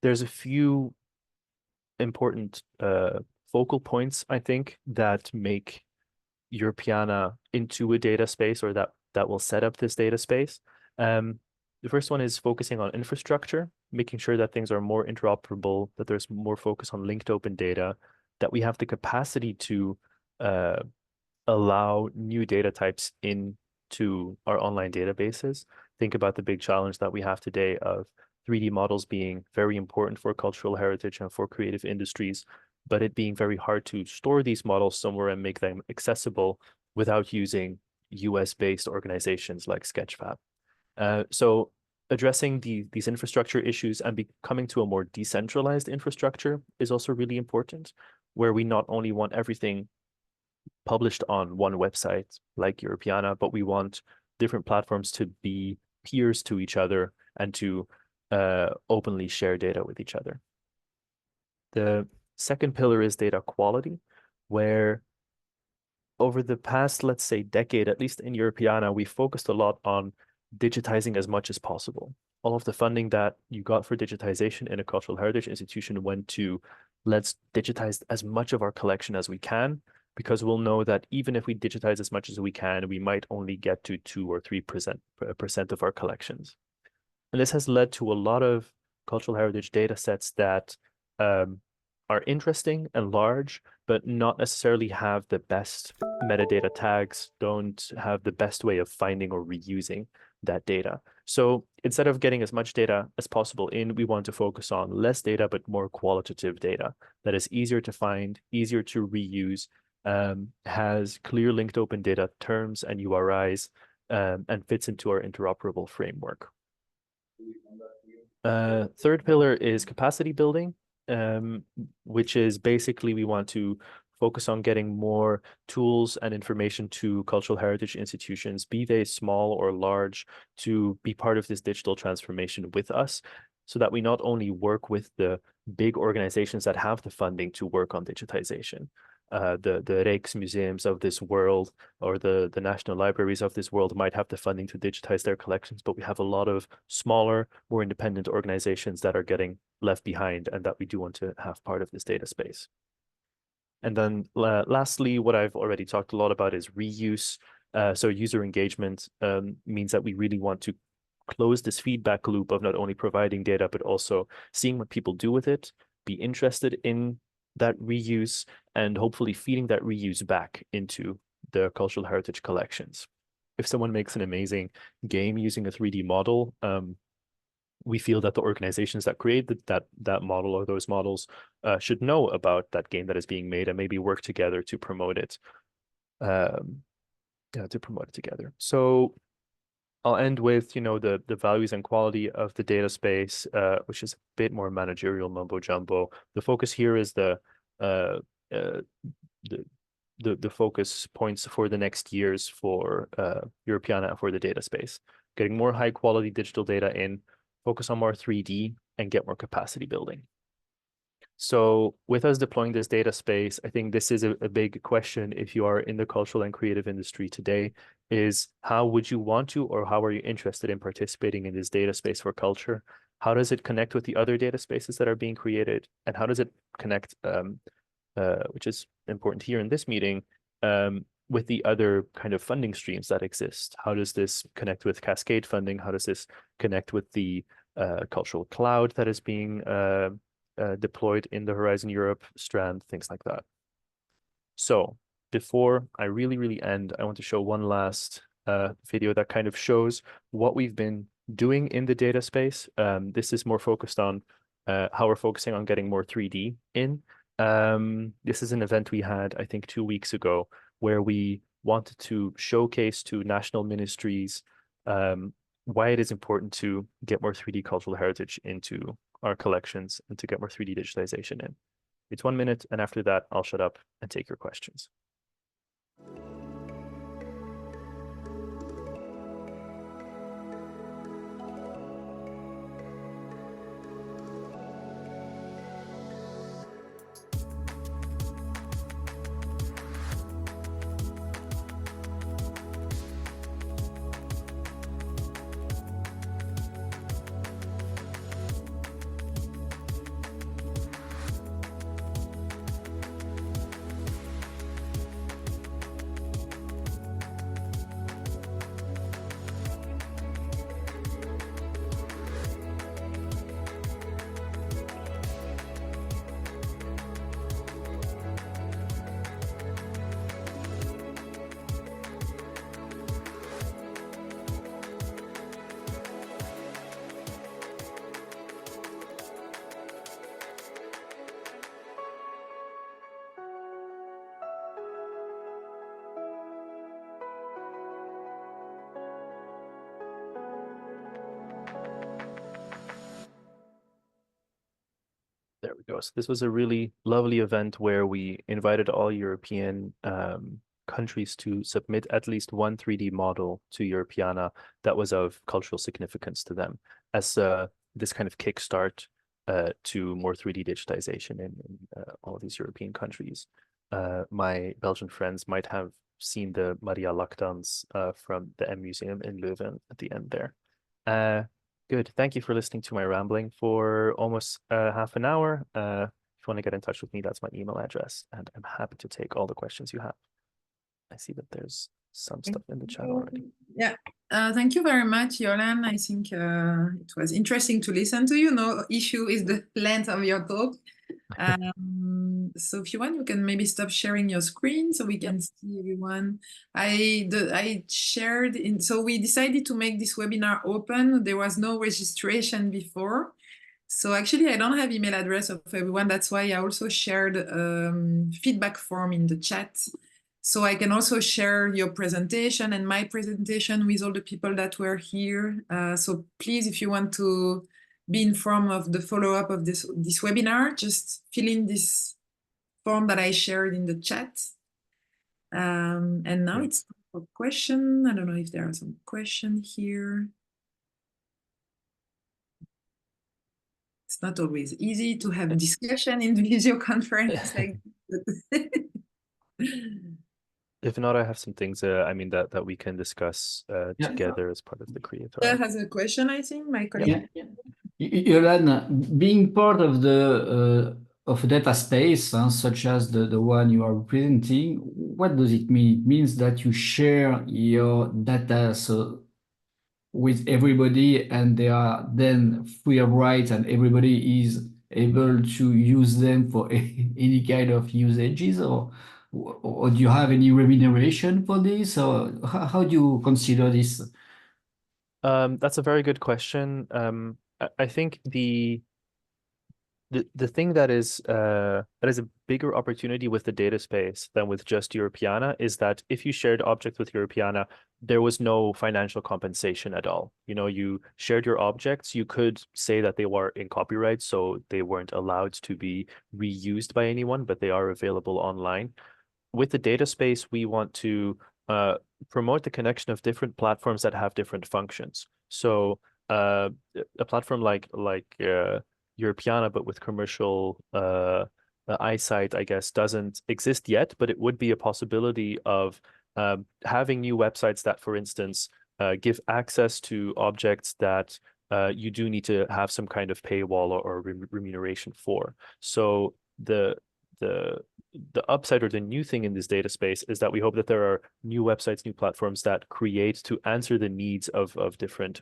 There's a few important focal points, I think, that make Europeana into a data space, or that will set up this data space. The first one is focusing on infrastructure, making sure that things are more interoperable, that there's more focus on linked open data, that we have the capacity to allow new data types into our online databases. Think about the big challenge that we have today of 3D models being very important for cultural heritage and for creative industries, but it being very hard to store these models somewhere and make them accessible without using US-based organizations like Sketchfab. So addressing these infrastructure issues and becoming to a more decentralized infrastructure is also really important, where we not only want everything published on one website like Europeana, but we want different platforms to be peers to each other and to openly share data with each other. The second pillar is data quality, where over the past, let's say, decade, at least in Europeana, we focused a lot on digitizing as much as possible. All of the funding that you got for digitization in a cultural heritage institution went to, let's digitize as much of our collection as we can, because we'll know that even if we digitize as much as we can, we might only get to 2 or 3% of our collections. And this has led to a lot of cultural heritage data sets that are interesting and large, but not necessarily have the best metadata tags, don't have the best way of finding or reusing that data. So instead of getting as much data as possible in, we want to focus on less data, but more qualitative data that is easier to find, easier to reuse, has clear linked open data terms and URIs, and fits into our interoperable framework. Third pillar is capacity building, which is basically we want to focus on getting more tools and information to cultural heritage institutions, be they small or large, to be part of this digital transformation with us, so that we not only work with the big organizations that have the funding to work on digitization, the Rijksmuseums of this world or the national libraries of this world might have the funding to digitize their collections, but we have a lot of smaller, more independent organizations that are getting left behind and that we do want to have part of this data space. And then lastly, what I've already talked a lot about is reuse. So user engagement means that we really want to close this feedback loop of not only providing data, but also seeing what people do with it, be interested in that reuse, and hopefully feeding that reuse back into the cultural heritage collections. If someone makes an amazing game using a 3D model, we feel that the organizations that create that model or those models should know about that game that is being made and maybe work together to promote it. Together. So I'll end with, the values and quality of the data space, which is a bit more managerial mumbo jumbo. The focus here is the focus points for the next years for Europeana for the data space. Getting more high quality digital data in, focus on more 3D, and get more capacity building. So with us deploying this data space, I think this is a big question if you are in the cultural and creative industry today, is how would you want to, or how are you interested in participating in this data space for culture? How does it connect with the other data spaces that are being created? And how does it connect, which is important here in this meeting, with the other kind of funding streams that exist? How does this connect with Cascade funding? How does this connect with the cultural cloud that is being deployed in the Horizon Europe strand, things like that? So before I really end, I want to show one last video that kind of shows what we've been doing in the data space. This is more focused on how we're focusing on getting more 3D in. This is an event we had, I think, 2 weeks ago, where we wanted to showcase to national ministries why it is important to get more 3D cultural heritage into our collections and to get more 3D digitization in. It's 1 minute, and after that, I'll shut up and take your questions. So this was a really lovely event where we invited all European countries to submit at least one 3D model to Europeana that was of cultural significance to them as this kind of kickstart to more 3D digitization in all of these European countries. My Belgian friends might have seen the Maria Lactans from the M Museum in Leuven at the end there. Good. Thank you for listening to my rambling for almost half an hour. If you want to get in touch with me, that's my email address, and I'm happy to take all the questions you have. I see that there's some stuff in the chat already. Yeah, thank you very much, Yolan. I think it was interesting to listen to you. No issue is the length of your talk. So if you want, you can maybe stop sharing your screen so we can see everyone. I shared in, so we decided to make this webinar open. There was no registration before. So actually, I don't have email address of everyone. That's why I also shared feedback form in the chat. So I can also share your presentation and my presentation with all the people that were here. So please, if you want to be informed of the follow-up of this webinar, just fill in this form that I shared in the chat. And now it's time for question. I don't know if there are some questions here. It's not always easy to have discussion in video conference like this. If not, I have some things that we can discuss together as part of the CREATHRIV. Has a question, I think, my colleague. Yolan, being part of the of a data space, such as the one you are representing, what does it mean? It means that you share your data with everybody, and they are then free of rights, and everybody is able to use them for any kind of usages, or do you have any remuneration for this, or how do you consider this? That's a very good question. I think the thing that is a bigger opportunity with the data space than with just Europeana is that if you shared objects with Europeana, there was no financial compensation at all. You know, you shared your objects, you could say that they were in copyright, so they weren't allowed to be reused by anyone, but they are available online. With the data space, we want to promote the connection of different platforms that have different functions. So a platform like Europeana, but with commercial eyesight, I guess, doesn't exist yet, but it would be a possibility of having new websites that, for instance, give access to objects that you do need to have some kind of paywall or remuneration for. So the upside or the new thing in this data space is that we hope that there are new websites, new platforms that create to answer the needs of different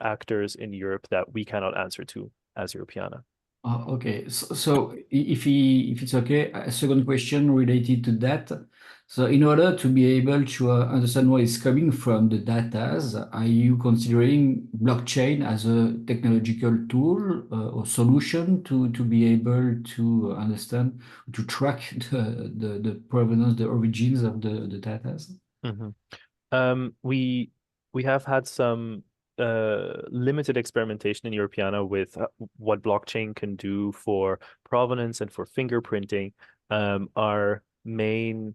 actors in Europe that we cannot answer to as Europeana. Okay, so if it's okay, a second question related to that. So in order to be able to understand where it's coming from, the data, are you considering blockchain as a technological tool or solution to be able to understand, to track the provenance, the origins of the data? Mm-hmm. We have had some limited experimentation in Europeana with what blockchain can do for provenance and for fingerprinting. Our main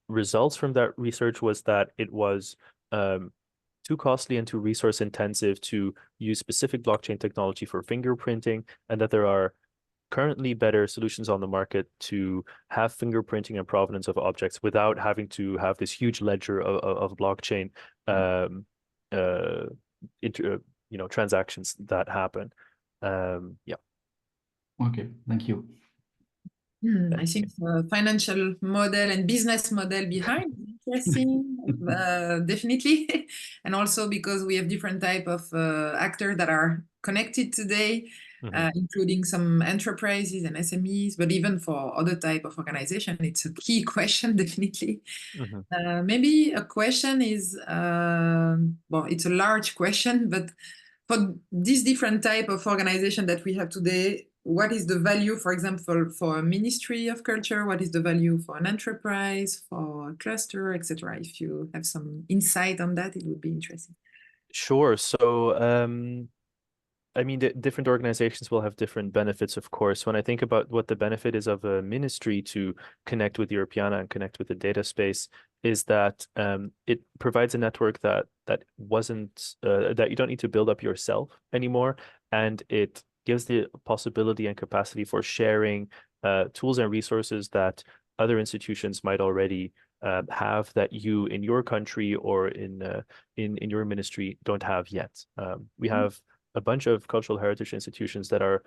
results from that research was that it was too costly and too resource intensive to use specific blockchain technology for fingerprinting, and that there are currently better solutions on the market to have fingerprinting and provenance of objects without having to have this huge ledger of blockchain transactions that happen. Yeah. Okay, thank you. I think the financial model and business model behind is interesting, definitely. And also because we have different type of actors that are connected today, including some enterprises and SMEs, but even for other type of organization, it's a key question, definitely. Maybe a question is, well, it's a large question, but for this different type of organization that we have today, what is the value, for example, for a Ministry of Culture? What is the value for an enterprise, for a cluster, etc.? If you have some insight on that, it would be interesting. Sure. So I mean, different organizations will have different benefits, of course. When I think about what the benefit is of a ministry to connect with Europeana and connect with the data space, is that it provides a network that wasn't that you don't need to build up yourself anymore, and it gives the possibility and capacity for sharing tools and resources that other institutions might already have that you in your country or in your ministry don't have yet. We have a bunch of cultural heritage institutions that are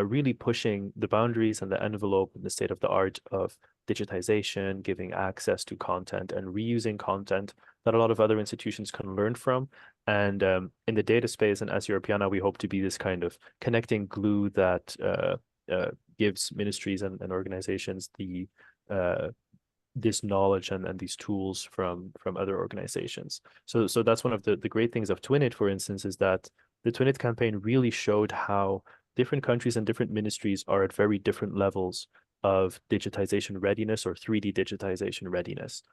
really pushing the boundaries and the envelope and the state of the art of digitization, giving access to content and reusing content that a lot of other institutions can learn from. And in the data space and as Europeana, we hope to be this kind of connecting glue that gives ministries and organizations the this knowledge and these tools from other organizations. So that's one of the great things of TwinIt, for instance, is that the TwinIt campaign really showed how different countries and different ministries are at very different levels of digitization readiness or 3D digitization readiness.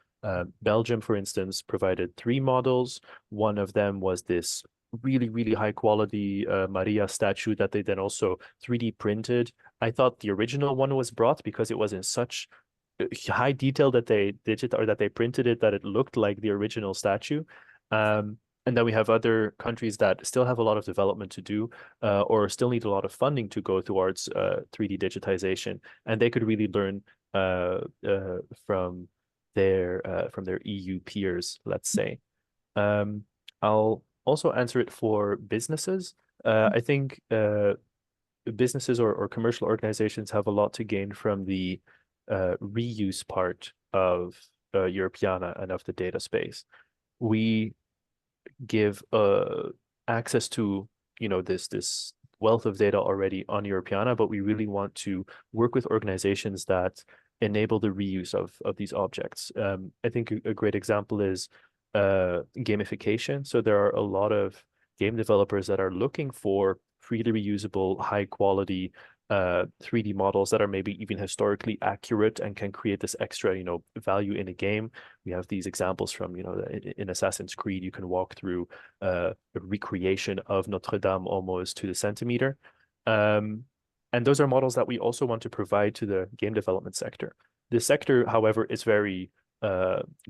Belgium, for instance, provided 3 models. One of them was this really, really high quality Maria statue that they then also 3D printed. I thought the original one was brought because it was in such high detail that they printed it that it looked like the original statue. And then we have other countries that still have a lot of development to do or still need a lot of funding to go towards 3D digitization. And they could really learn from their EU peers, let's say. I'll also answer it for businesses. I think businesses or commercial organizations have a lot to gain from the reuse part of Europeana and of the data space. We give access to this wealth of data already on Europeana, but we really want to work with organizations that enable the reuse of these objects. I think a great example is gamification. So there are a lot of game developers that are looking for freely reusable, high quality 3D models that are maybe even historically accurate and can create this extra, value in a game. We have these examples from, in Assassin's Creed, you can walk through a recreation of Notre Dame almost to the centimeter. And those are models that we also want to provide to the game development sector. The sector, however, is very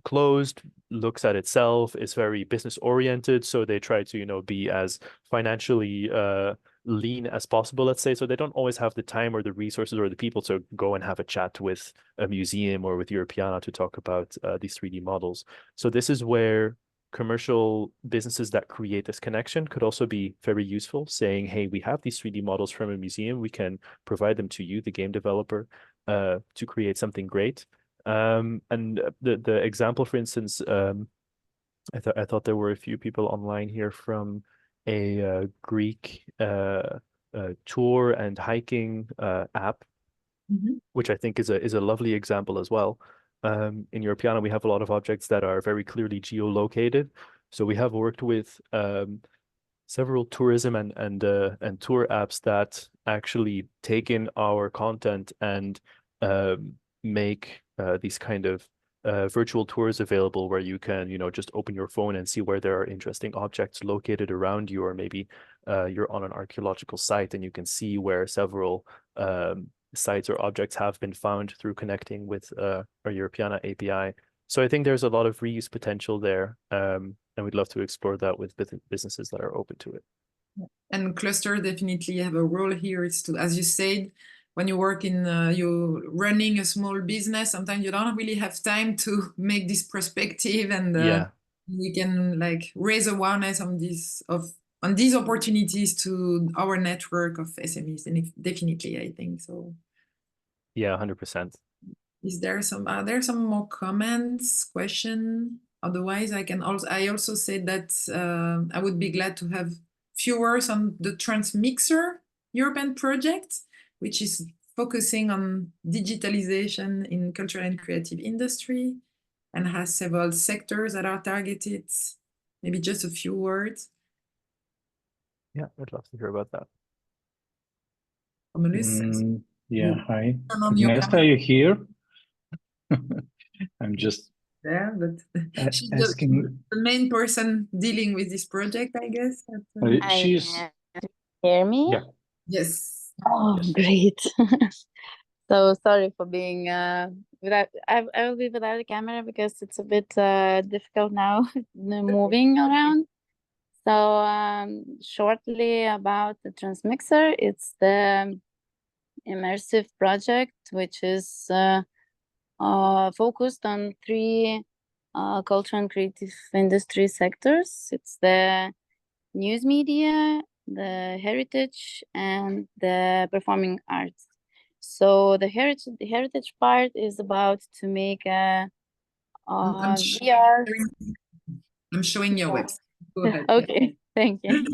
closed, looks at itself, is very business oriented. So they try to, be as financially lean as possible, let's say. So they don't always have the time or the resources or the people to go and have a chat with a museum or with Europeana to talk about these 3D models. So this is where commercial businesses that create this connection could also be very useful, saying, hey, we have these 3D models from a museum, we can provide them to you, the game developer, to create something great. And the example, for instance, I thought there were a few people online here from a Greek tour and hiking app, which I think is a lovely example as well. In Europeana, we have a lot of objects that are very clearly geolocated. So we have worked with several tourism and tour apps that actually take in our content and make these kind of virtual tours available where you can, just open your phone and see where there are interesting objects located around you, or maybe you're on an archaeological site and you can see where several sites or objects have been found through connecting with our Europeana API. So I think there's a lot of reuse potential there, and we'd love to explore that with businesses that are open to it. And cluster definitely have a role here. It's to, as you said, when you work in, you're running a small business, sometimes you don't really have time to make this perspective, and we can raise awareness on these opportunities to our network of SMEs, and definitely, I think so. Yeah, 100%. Is there are there some more comments, question? Otherwise, I also said that I would be glad to have few words on the Transmixer European project, which is focusing on digitalization in cultural and creative industry and has several sectors that are targeted. Maybe just a few words. Yeah, I'd love to hear about that. Yeah, hi. Nesta, are you here? I'm just but she's asking. the main person dealing with this project, I guess. hear me? Yeah. Yes. Oh, Yes. great. So sorry for being without. I will be without a camera because it's a bit difficult now moving around. So shortly about the transmixer, it's the immersive project which is focused on three cultural and creative industry sectors. It's the news media, the heritage, and the performing arts. So the heritage part is about to make a VR. I'm showing your website. Go ahead. Okay, thank you.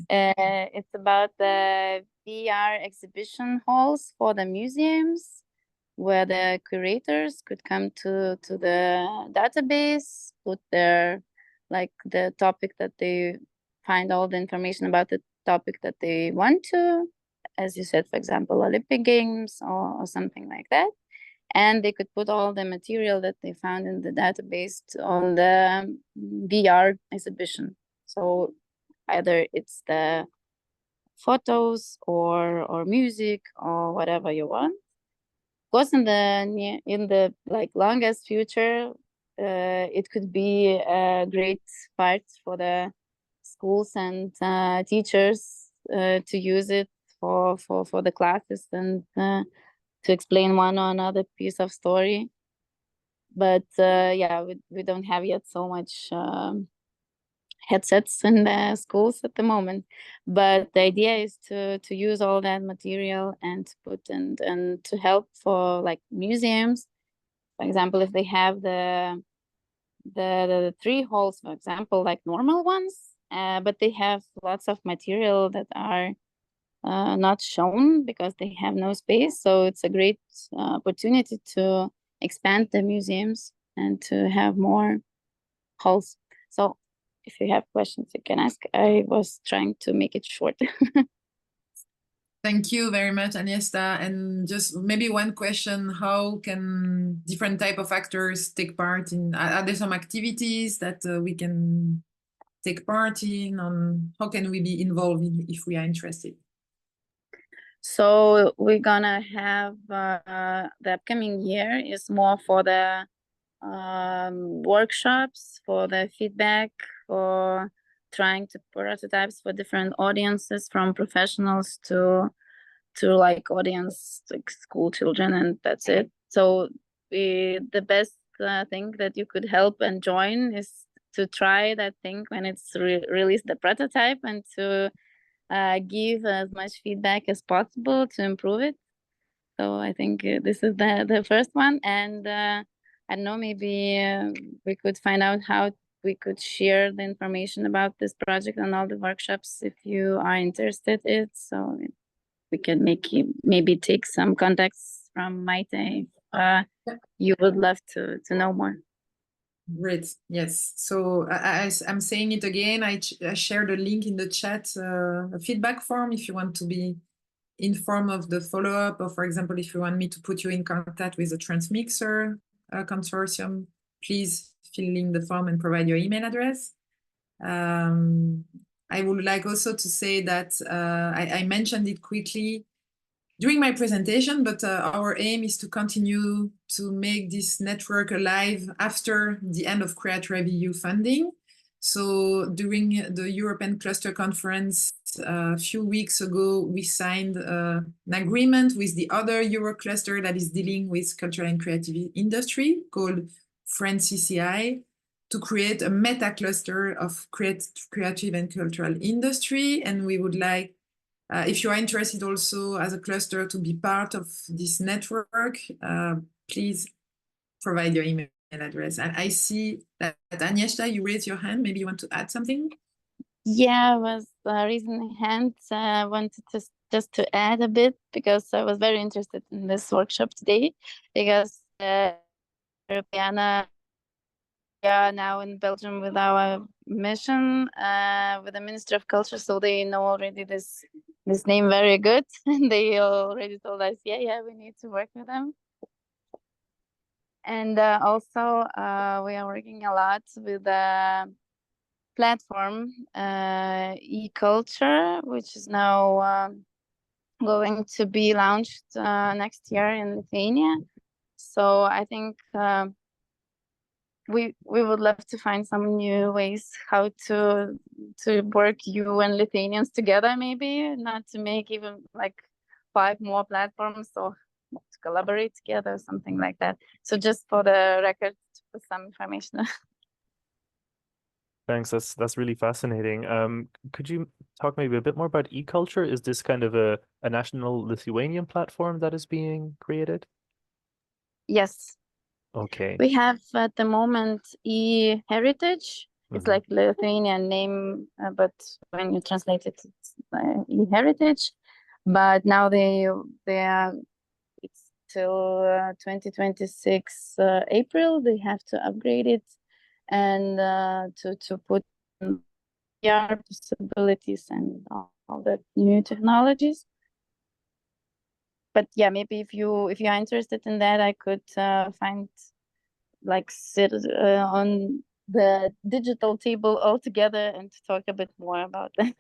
It's about the VR exhibition halls for the museums, where the curators could come to the database, put their the topic that they find all the information about the topic that they want to, as you said, for example, Olympic Games or something like that. And they could put all the material that they found in the database on the VR exhibition. So either it's the photos or music or whatever you want. Of course, in the longest future, it could be a great part for the schools and teachers to use it for the classes and to explain one or another piece of story. But yeah, we don't have yet so much headsets in the schools at the moment. But the idea is to use all that material and to put and to help for museums. For example, if they have the three halls, for example, like normal ones, but they have lots of material that are not shown because they have no space. So it's a great opportunity to expand the museums and to have more halls. So if you have questions, you can ask. I was trying to make it short. Thank you very much, Agnieszka. And just maybe one question: how can different type of actors take part in? Are there some activities that we can take part in? On how can we be involved if we are interested? So we're gonna have the upcoming year is more for the workshops, for the feedback, for trying to prototypes for different audiences, from professionals to audience like school children, and that's it. So the best thing that you could help and join is to try that thing when it's released the prototype, and to give as much feedback as possible to improve it. So I think this is the first one, and I don't know, maybe we could find out how we could share the information about this project and all the workshops if you are interested in it. So we can maybe take some contacts from Maite. You would love to know more. Great. Yes. So I'm saying it again. I shared a link in the chat, a feedback form if you want to be informed of the follow-up, or for example, if you want me to put you in contact with the Transmixer consortium, please fill in the form and provide your email address. I would like also to say that I mentioned it quickly during my presentation, but our aim is to continue to make this network alive after the end of CREATHRIV-EU funding. So during the European Cluster Conference a few weeks ago, we signed an agreement with the other Euro cluster that is dealing with cultural and creative industry called FRANCCCI, to create a meta cluster of creative and cultural industry. And we would like, if you are interested also as a cluster to be part of this network, please provide your email address. And I see that Agnieszka, you raised your hand. Maybe you want to add something? Yeah, I was raising my hand. I wanted to just to add a bit, because I was very interested in this workshop today, because Europeana, we are now in Belgium with our mission with the Ministry of Culture, so they know already this name very good. And they already told us, yeah, we need to work with them. And also we are working a lot with platform, e-culture, which is now going to be launched next year in Lithuania. So I think we would love to find some new ways how to work you and Lithuanians together, maybe not to make even like 5 more platforms or to collaborate together, something like that. So just for the record, to put some information. Thanks. That's really fascinating. Could you talk maybe a bit more about e-culture? Is this kind of a national Lithuanian platform that is being created? Yes. Okay. We have at the moment e-heritage. It's like Lithuanian name, but when you translate it, it's e-heritage. But now they are, it's till 2026 April. They have to upgrade it and to put VR possibilities and all the new technologies. But yeah, maybe if you are interested in that, I could find like sit on the digital table all together and talk a bit more about that.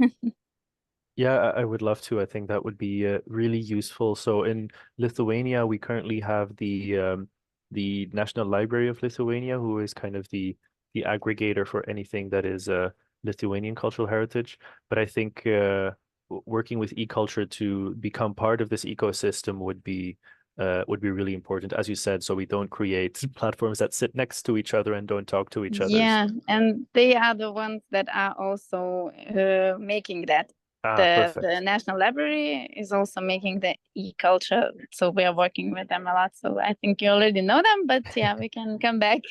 Yeah, I would love to. I think that would be really useful. So in Lithuania, we currently have the National Library of Lithuania, who is kind of the aggregator for anything that is Lithuanian cultural heritage. But I think working with e-culture to become part of this ecosystem would be really important, as you said, so we don't create platforms that sit next to each other and don't talk to each other. Yeah, and they are the ones that are also making that. Perfect. The National Library is also making the e-culture, so we are working with them a lot. So I think you already know them, but yeah, we can come back.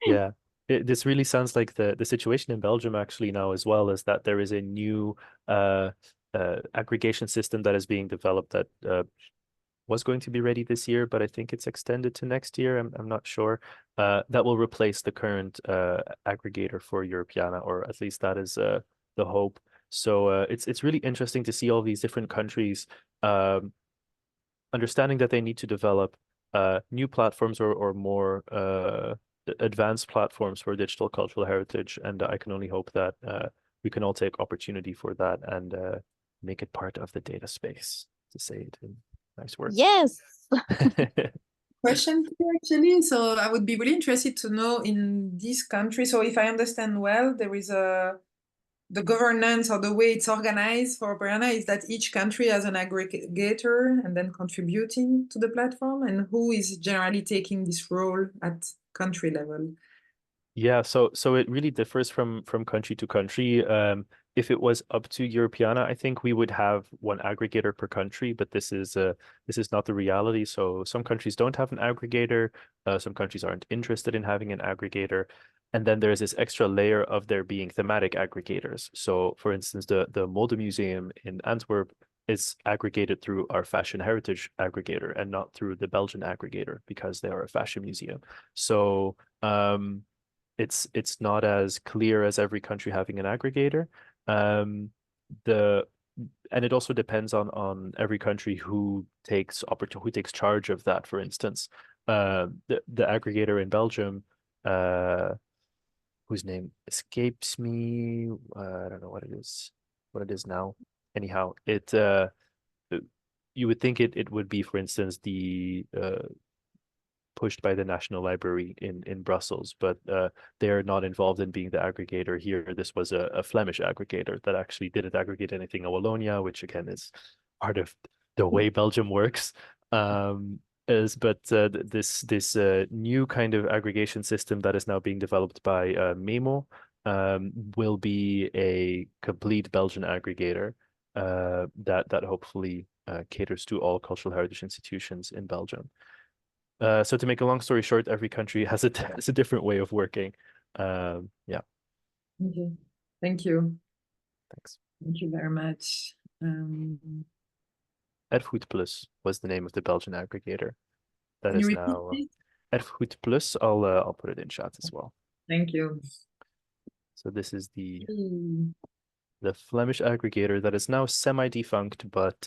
Yeah, this really sounds like the situation in Belgium actually now as well, is that there is a new aggregation system that is being developed that was going to be ready this year, but I think it's extended to next year. I'm not sure. That will replace the current aggregator for Europeana, or at least that is the hope. So it's really interesting to see all these different countries understanding that they need to develop new platforms or more advanced platforms for digital cultural heritage. And I can only hope that we can all take opportunity for that and make it part of the data space, to say it in nice words. Yes. Question here, actually. So I would be really interested to know in this country. So if I understand well, there is the governance or the way it's organized for Operiana is that each country has an aggregator and then contributing to the platform, and who is generally taking this role at country level? Yeah, so it really differs from country to country. If it was up to Europeana, I think we would have one aggregator per country, but this is not the reality. So some countries don't have an aggregator, some countries aren't interested in having an aggregator. And then there's this extra layer of there being thematic aggregators. So for instance, the Mode Museum in Antwerp is aggregated through our fashion heritage aggregator and not through the Belgian aggregator, because they are a fashion museum. So it's not as clear as every country having an aggregator. And it also depends on every country who takes charge of that. For instance, the aggregator in Belgium, whose name escapes me, I don't know what it is now. Anyhow, you would think it would be, for instance, the pushed by the National Library in Brussels, but they are not involved in being the aggregator here. This was a Flemish aggregator that actually didn't aggregate anything in Wallonia, which again is part of the way Belgium works. This new kind of aggregation system that is now being developed by Memo will be a complete Belgian aggregator that hopefully caters to all cultural heritage institutions in Belgium. So to make a long story short, every country has a different way of working. Yeah. Okay. Thank you. Thanks. Thank you very much. Erfgoed Plus was the name of the Belgian aggregator. That Can you is repeat, now please? Erfgoed Plus. I'll put it in chat as well. Thank you. So this is the Flemish aggregator that is now semi-defunct, but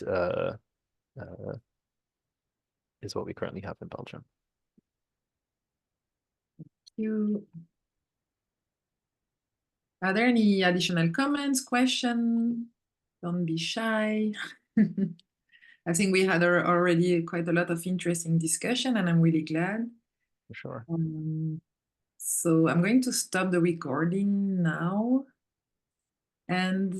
is what we currently have in Belgium. You. Are there any additional comments, questions? Don't be shy. I think we had already quite a lot of interesting discussion, and I'm really glad. For sure. So I'm going to stop the recording now. And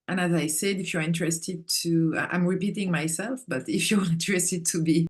as I said, if you're interested to, I'm repeating myself, but if you're interested to be